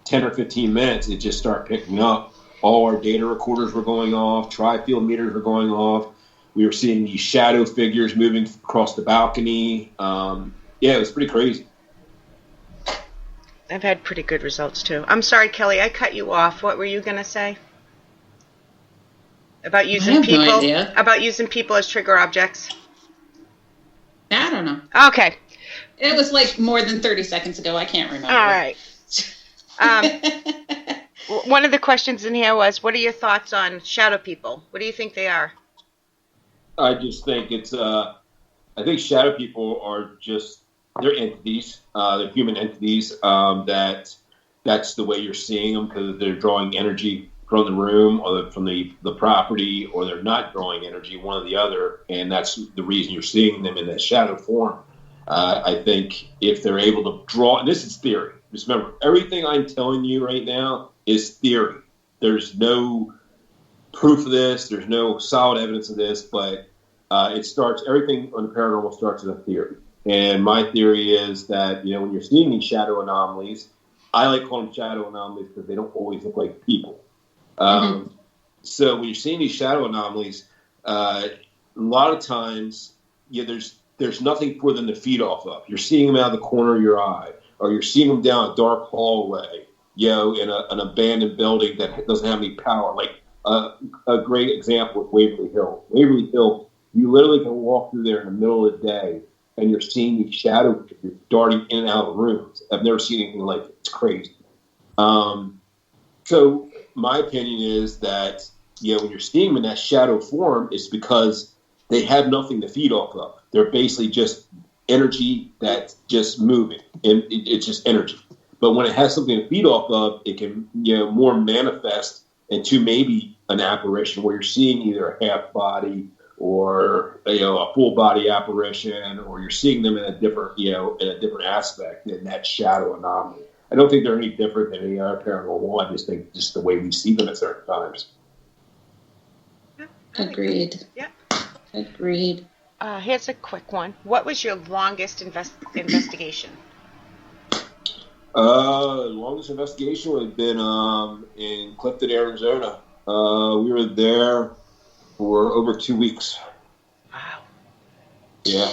10 or 15 minutes, it just started picking up. All our data recorders were going off, tri-field meters were going off. We were seeing these shadow figures moving across the balcony. It was pretty crazy. I've had pretty good results too. I'm sorry, Kelly, I cut you off. What were you going to say? About using people? No idea. About using people as trigger objects? I don't know. Okay. It was like more than 30 seconds ago. I can't remember. All right. One of the questions in here was, what are your thoughts on shadow people? What do you think they are? I just think I think shadow people are just, they're entities. They're human entities. That's the way you're seeing them because they're drawing energy from the room or from the property, or they're not drawing energy, one or the other. And that's the reason you're seeing them in that shadow form. I think if they're able to draw, and this is theory. Just remember, everything I'm telling you right now is theory. There's no proof of this. There's no solid evidence of this, but everything on the paranormal starts with a theory. And my theory is that, when you're seeing these shadow anomalies, I like calling them shadow anomalies because they don't always look like people. So when you're seeing these shadow anomalies, a lot of times, there's nothing for them to feed off of. You're seeing them out of the corner of your eye, or you're seeing them down a dark hallway, in an abandoned building that doesn't have any power. Like a great example with Waverly Hill. Waverly Hill, you literally can walk through there in the middle of the day, and you're seeing these shadow figures darting in and out of rooms. I've never seen anything like it. It's crazy. So my opinion is that, when you're seeing them in that shadow form, it's because they have nothing to feed off of. They're basically just energy that's just moving, and it's just energy. But when it has something to feed off of, it can, more manifest into maybe an apparition where you're seeing either a half body or, a full body apparition, or you're seeing them in a different, in a different aspect in that shadow anomaly. I don't think they're any different than any other paranormal. I just think just the way we see them at certain times. Agreed. Yeah. Agreed. Here's a quick one. What was your longest investigation? The longest investigation would have been in Clifton, Arizona. We were there for over 2 weeks. Wow. Yeah.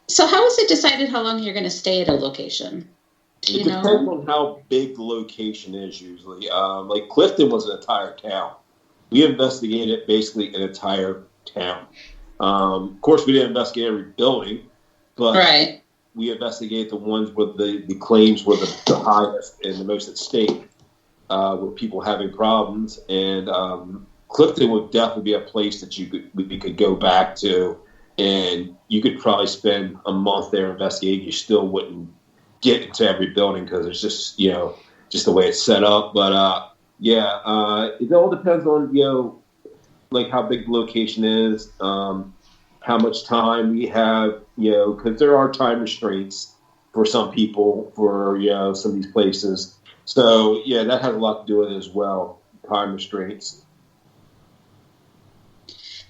So how is it decided how long you're going to stay at a location? It depends on how big the location is usually. Like Clifton was an entire town. We investigated basically an entire town. Of course, we didn't investigate every building, but we investigated the ones where the claims were the highest and the most at stake, where people having problems. And Clifton would definitely be a place that we could go back to, and you could probably spend a month there investigating. You still wouldn't get into every building because it's just just the way it's set up. But it all depends on like how big the location is, how much time we have, because there are time restraints for some people for some of these places. So, yeah, that had a lot to do with it as well, time restraints.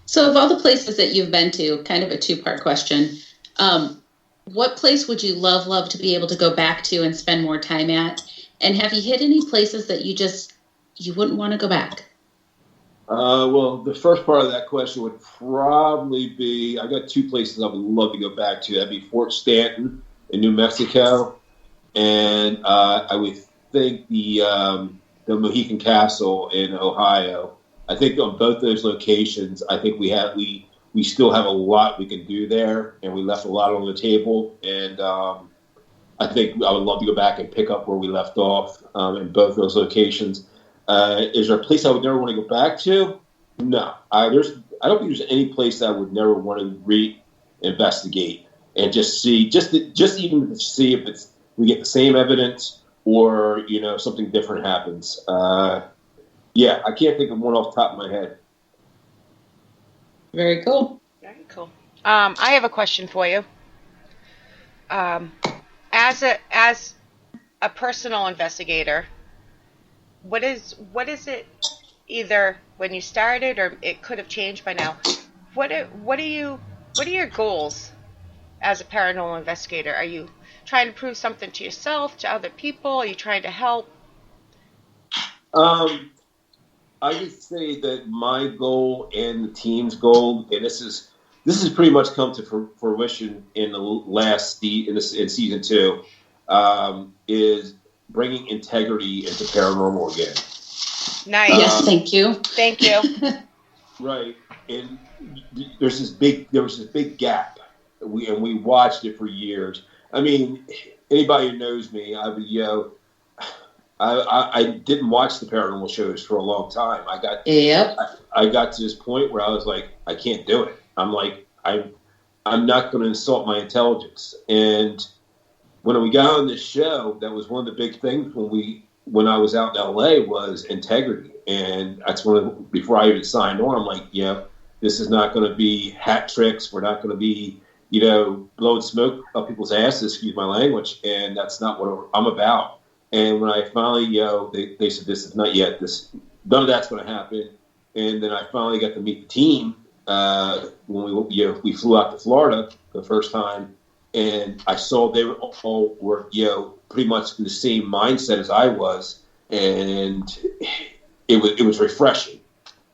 So of all the places that you've been to, kind of a two-part question, what place would you love to be able to go back to and spend more time at? And have you hit any places that you wouldn't want to go back? Well, the first part of that question would probably be, I got two places I would love to go back to. That'd be Fort Stanton in New Mexico, and I would think the Mohican Castle in Ohio. I think on both those locations, I think we still have a lot we can do there, and we left a lot on the table. And I think I would love to go back and pick up where we left off in both those locations. Is there a place I would never want to go back to? No. I don't think there's any place I would never want to re-investigate and just see, just even to see if we get the same evidence or, something different happens. Yeah, I can't think of one off the top of my head. Very cool. Very cool. I have a question for you. As a personal investigator, what is it? Either when you started, or it could have changed by now. What are your goals as a paranormal investigator? Are you trying to prove something to yourself, to other people? Are you trying to help? I would say that my goal and the team's goal, and this is pretty much come to fruition in in season 2, is bringing integrity into paranormal again. Nice. Yes, thank you. Thank you. Right, and there was this big gap. We watched it for years. I mean, anybody who knows me, I didn't watch the paranormal shows for a long time. I got to this point where I was like, I can't do it. I'm like, I'm not going to insult my intelligence. And when we got on this show, that was one of the big things when I was out in LA was integrity. And that's before I even signed on, I'm like, this is not going to be hat tricks. We're not going to be, blowing smoke up people's asses, excuse my language. And that's not what I'm about. And when I finally, they said, this is not yet, none of that's going to happen. And then I finally got to meet the team when we flew out to Florida for the first time. And I saw they all were, pretty much in the same mindset as I was. And it was refreshing.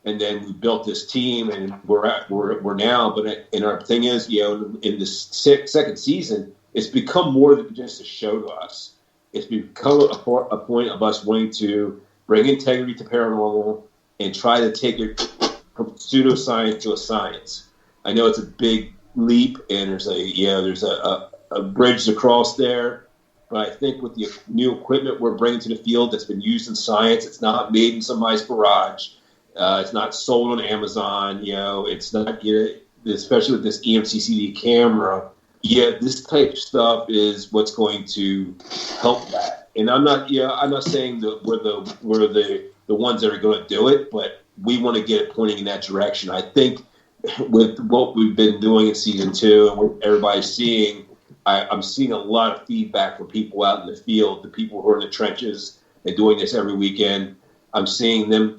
And then we built this team, and we're now. But our thing is, in this second season, it's become more than just a show to us. It's become a point of us wanting to bring integrity to paranormal and try to take it from pseudoscience to a science. I know it's a big leap, and there's a bridge to cross there. But I think with the new equipment we're bringing to the field that's been used in science, it's not made in somebody's garage. It's not sold on Amazon. It's not, especially with this EMCCD camera. This type of stuff is what's going to help that. And I'm not saying that we're the ones that are going to do it, but we want to get it pointing in that direction. I think with what we've been doing in season 2 and what everybody's seeing, I'm seeing a lot of feedback from people out in the field, the people who are in the trenches and doing this every weekend. I'm seeing them,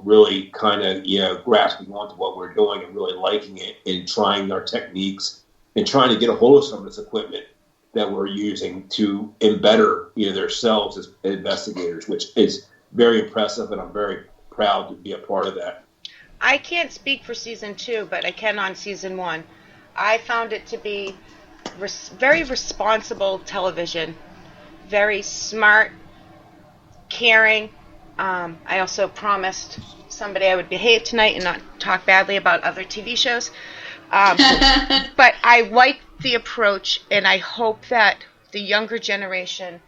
really kind of, grasping onto what we're doing and really liking it and trying our techniques and trying to get a hold of some of this equipment that we're using to embetter, themselves as investigators, which is very impressive, and I'm very proud to be a part of that. I can't speak for season 2, but I can on season 1. I found it to be very responsible television, very smart, caring. I also promised somebody I would behave tonight and not talk badly about other TV shows. But I like the approach, and I hope that the younger generation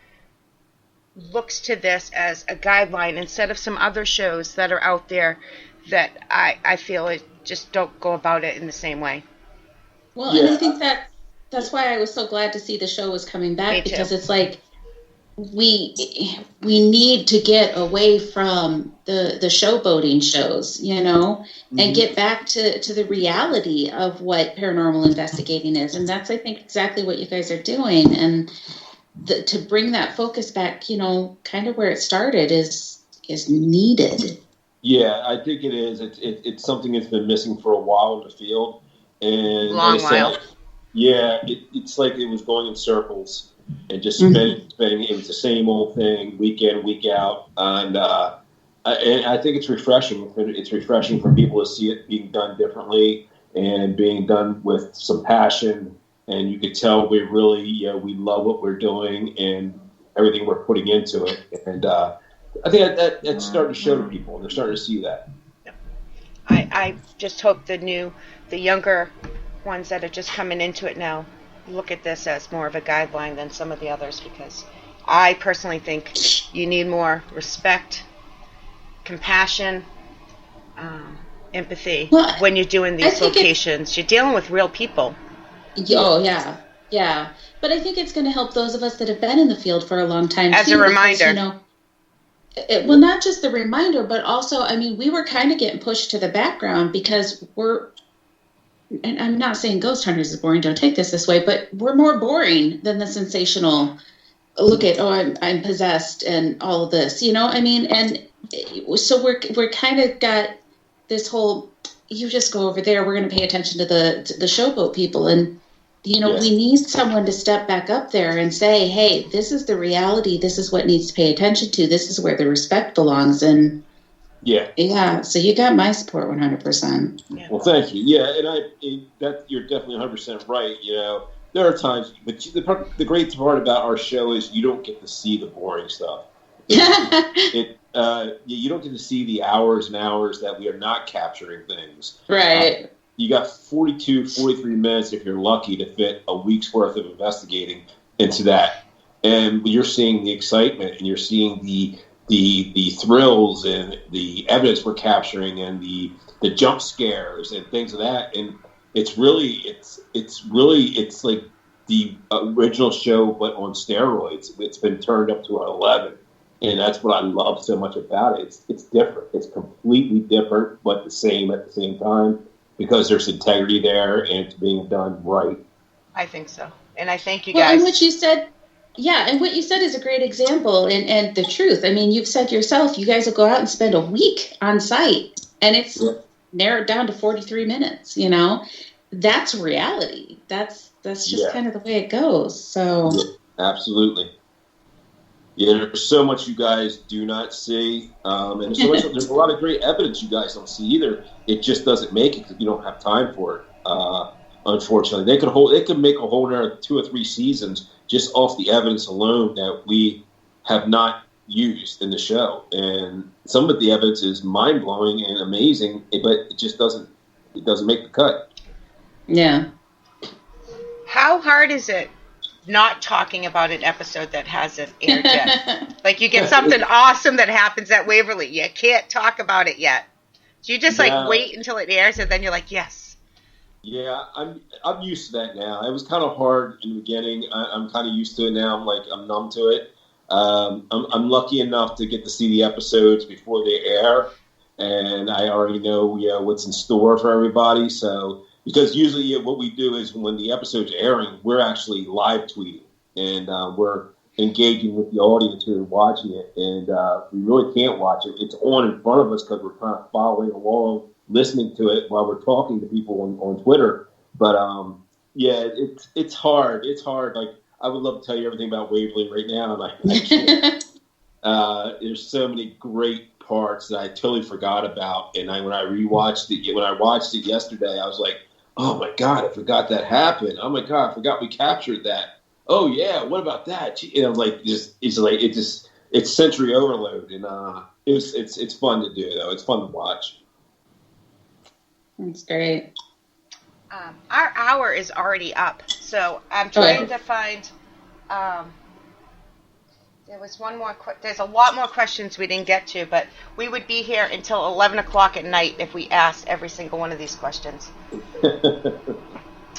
looks to this as a guideline instead of some other shows that are out there that I feel it just don't go about it in the same way. Well, and I think that's why I was so glad to see the show was coming back, because it's like we need to get away from the showboating shows, and get back to the reality of what paranormal investigating is. And that's, I think, exactly what you guys are doing. And to bring that focus back, kind of where it started is needed. Yeah, I think it is. It's something that's been missing for a while in the field, and Long like I said, while. yeah, it's like it was going in circles and just spinning. It was the same old thing week in, week out, and I think it's refreshing. It's refreshing for people to see it being done differently and being done with some passion. And you could tell we really, we love what we're doing and everything we're putting into it. And I think that's starting to show to people, and they're starting to see that. I just hope the younger ones that are just coming into it now look at this as more of a guideline than some of the others, because I personally think you need more respect, compassion, empathy when you're doing these locations. You're dealing with real people. Oh, yeah. But I think it's going to help those of us that have been in the field for a long time. As a reminder. Because, well, not just the reminder, but also, we were kind of getting pushed to the background because and I'm not saying Ghost Hunters is boring, don't take this way, but we're more boring than the sensational, look at, I'm possessed and all of this, and so we're kind of got this whole, you just go over there, we're going to pay attention to the showboat people, and we need someone to step back up there and say, hey, this is the reality, this is what needs to pay attention to, this is where the respect belongs. And so you got my support 100%. Well, thank you. And you're definitely 100% right. There are times, but the great part about our show is you don't get to see the boring stuff. You don't get to see the hours and hours that we are not capturing things. Right. You got 42, 43 minutes if you're lucky to fit a week's worth of investigating into that. And you're seeing the excitement, and you're seeing the thrills and the evidence we're capturing, and the jump scares and things of that. And it's like the original show, but on steroids. It's been turned up to 11. And that's what I love so much about it. It's different. It's completely different, but the same at the same time, because there's integrity there and it's being done right. I think so. And I thank you guys. And what you said, and what you said is a great example and the truth. You've said yourself, you guys will go out and spend a week on site, and it's narrowed down to 43 minutes, That's reality. That's just kind of the way it goes. So absolutely. Yeah, there's so much you guys do not see, and there's a lot of great evidence you guys don't see either. It just doesn't make it because you don't have time for it. Unfortunately, they could make a whole another 2 or 3 seasons just off the evidence alone that we have not used in the show, and some of the evidence is mind blowing and amazing, but it just doesn't make the cut. Yeah. How hard is it not talking about an episode that hasn't aired yet? Like, you get something awesome that happens at Waverly, you can't talk about it yet. So you just wait until it airs, and then you're like, yes. Yeah, I'm used to that now. It was kind of hard in the beginning. I'm kind of used to it now. I'm numb to it. I'm lucky enough to get to see the episodes before they air, and I already know what's in store for everybody. So, because usually what we do is when the episode's airing, we're actually live tweeting, and we're engaging with the audience who are watching it, and we really can't watch it. It's on in front of us because we're kind of following along, listening to it while we're talking to people on Twitter. But it's hard. It's hard. Like, I would love to tell you everything about Waverly right now, and I can't. There's so many great parts that I totally forgot about, and when I watched it yesterday, I was like, oh my God, I forgot that happened. Oh my God, I forgot we captured that. Oh yeah, what about that? And I was like, it's sensory overload, and it's fun to do though. It's fun to watch. That's great. Our hour is already up, so I'm trying to find. There was one more. There's a lot more questions we didn't get to, but we would be here until 11 o'clock at night if we asked every single one of these questions.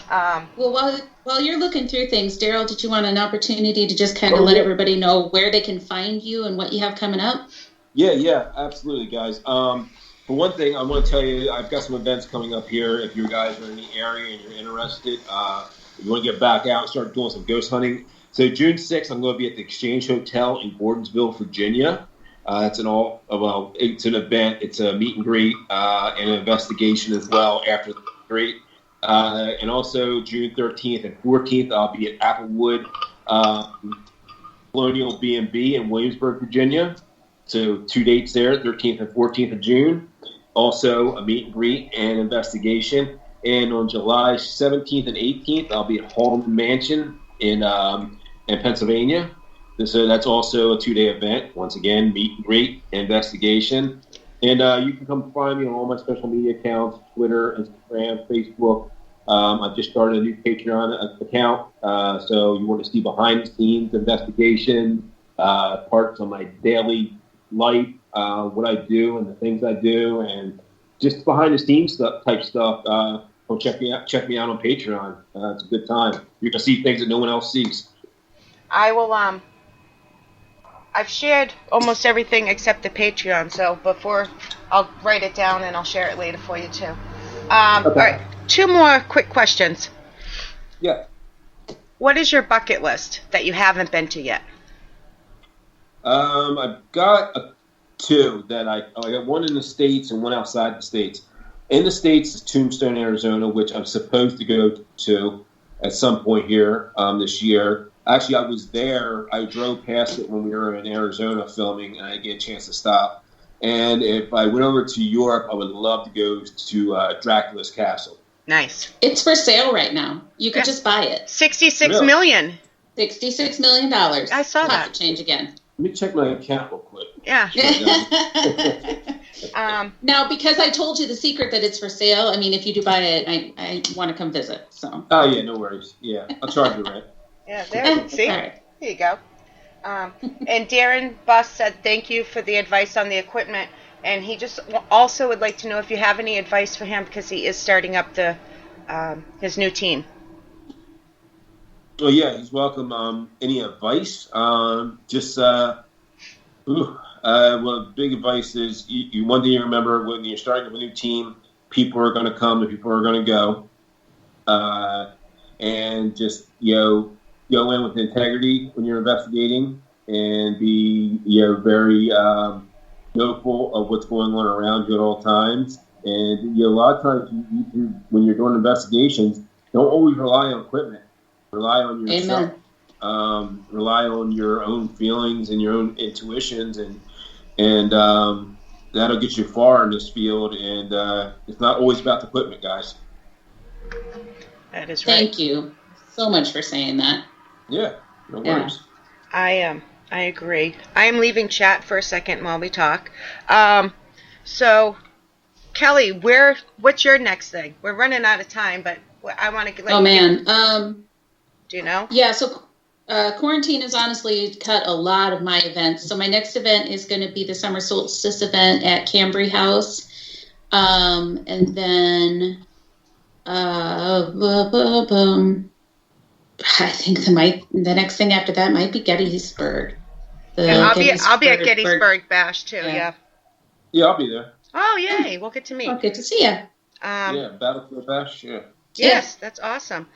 Well, while you're looking through things, Daryl, did you want an opportunity to just kind of let everybody know where they can find you and what you have coming up? Yeah, absolutely, guys. For one thing, I want to tell you, I've got some events coming up here. If you guys are in the area and you're interested, if you want to get back out and start doing some ghost hunting, So June 6th, I'm going to be at the Exchange Hotel in Gordonsville, Virginia. It's it's an event. It's a meet and greet and an investigation as well after the greet. And also June 13th and 14th, I'll be at Applewood Colonial B&B in Williamsburg, Virginia. So 2 dates there, 13th and 14th of June. Also a meet and greet and investigation. And on July 17th and 18th, I'll be at Haldeman Mansion in Pennsylvania. So that's also a 2-day event. Once again, meet and greet, investigation. And you can come find me on all my social media accounts, Twitter, Instagram, Facebook. I've just started a new Patreon account. So you want to see behind the scenes investigation, parts of my daily life, what I do and the things I do, and just behind the scenes type stuff. Check me out on Patreon. It's a good time. You can see things that no one else sees. I will. I've shared almost everything except the Patreon, so I'll write it down and I'll share it later for you too. Okay. All right, 2 more quick questions. Yeah. What is your bucket list that you haven't been to yet? I've got 2 that I got one in the States and one outside the States. In the States is Tombstone, Arizona, which I'm supposed to go to at some point here this year. Actually, I was there. I drove past it when we were in Arizona filming, and I didn't get a chance to stop. And if I went over to Europe, I would love to go to Dracula's Castle. Nice. It's for sale right now. You could just buy it. $66 million. $66 million. I saw that. Pocket change again. Let me check my account real quick. Yeah. Now, because I told you the secret that it's for sale, I mean, if you do buy it, I want to come visit. So. Oh, yeah, no worries. Yeah, I'll charge you rent. Yeah, see? Right. There you go. And Darren Buss said thank you for the advice on the equipment. And he just also would like to know if you have any advice for him because he is starting up his new team. Well, yeah, he's welcome. Any advice? Well, big advice is one thing you remember when you're starting up a new team, people are going to come and people are going to go. And just, go in with integrity when you're investigating and be, very knowful of what's going on around you at all times. And, a lot of times when you're doing investigations, don't always rely on equipment. Rely on yourself. Amen. Rely on your own feelings and your own intuitions, and that'll get you far in this field. And it's not always about the equipment, guys. That is right. Thank you so much for saying that. Yeah, no worries. I agree. I am leaving chat for a second while we talk. So, Kelly, what's your next thing? We're running out of time, but I want to let Oh, man. Do you know? Yeah, so quarantine has honestly cut a lot of my events. So my next event is going to be the Summer Solstice event at Cambry House. And then I think the next thing after that might be Gettysburg. I'll be at Gettysburg Bash too. Yeah. Yeah, I'll be there. Oh yay! We'll get to meet. Oh, good to see you. Yeah, Battlefield Bash. Yeah. Yes, that's awesome.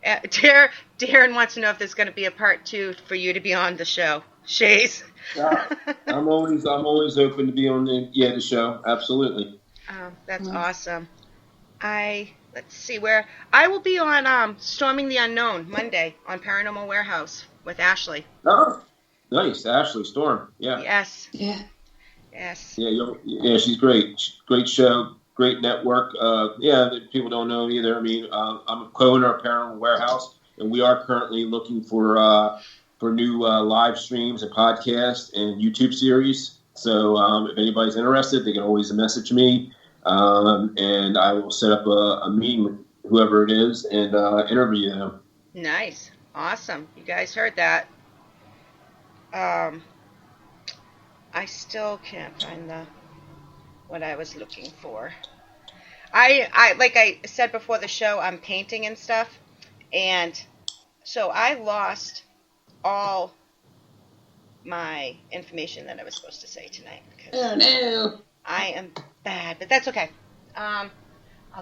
Darren wants to know if there's going to be a part 2 for you to be on the show. Shays. Yeah, I'm always open to be on the show. Absolutely. That's awesome. Let's see where I will be on Storming the Unknown Monday on Paranormal Warehouse with Ashley. Oh, nice, Ashley Storm. Yeah. Yes. Yeah. Yes. Yeah, she's great. Great show. Great network. People don't know either. I mean, I'm a co-owner of Paranormal Warehouse, and we are currently looking for new live streams and podcasts and YouTube series. So if anybody's interested, they can always message me, and I will set up a meeting with whoever it is and interview them. Nice. Awesome. You guys heard that. I still can't find what I was looking for. I like I said before the show, I'm painting and stuff, and so I lost all my information that I was supposed to say tonight. Oh no! I am bad, but that's okay. I'll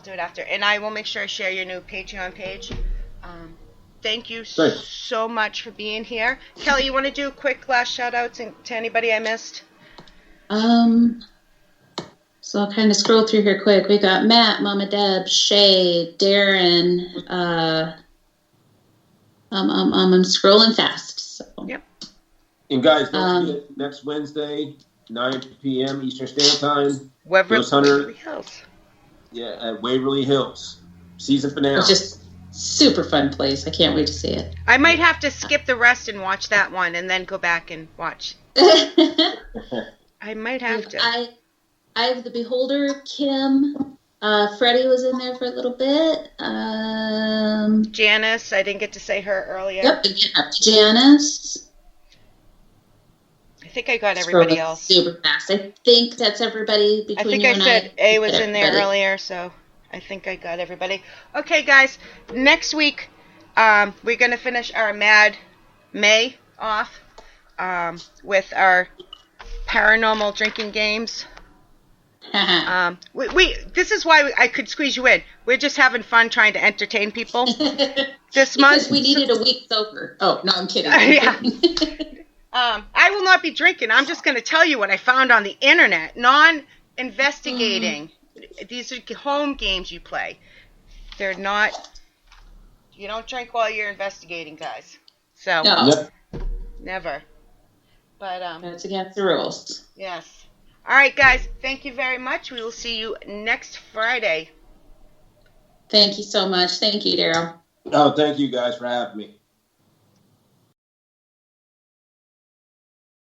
do it after, and I will make sure I share your new Patreon page. thank you Thanks. so much for being here. Kelly, you want to do a quick last shout-outs to anybody I missed? So I'll kind of scroll through here quick. We got Matt, Mama Deb, Shay, Darren. I'm scrolling fast. So. Yep. And guys, don't forget, next Wednesday, 9 p.m. Eastern Standard Time. Waverly Hills. Yeah, at Waverly Hills. Season finale. It's just super fun place. I can't wait to see it. I might have to skip the rest and watch that one and then go back and watch. I might have to. I have the Beholder, Kim. Freddie was in there for a little bit. Janice, I didn't get to say her earlier. Yep, Janice. I think I got everybody else. Super fast. I think that's everybody between you and I. I think I said A was in there earlier, so I think I got everybody. Okay, guys, next week we're going to finish our Mad May off with our paranormal drinking games. This is why I could squeeze you in. We're just having fun trying to entertain people this month. Because we needed a week sober. Oh, no, I'm kidding. Yeah. I will not be drinking. I'm just going to tell you what I found on the internet. Non-investigating. These are home games you play. They're not. You don't drink while you're investigating, guys. So no. Never. But that's against the rules. Yes. All right, guys. Thank you very much. We will see you next Friday. Thank you so much. Thank you, Daryl. Oh, thank you guys for having me.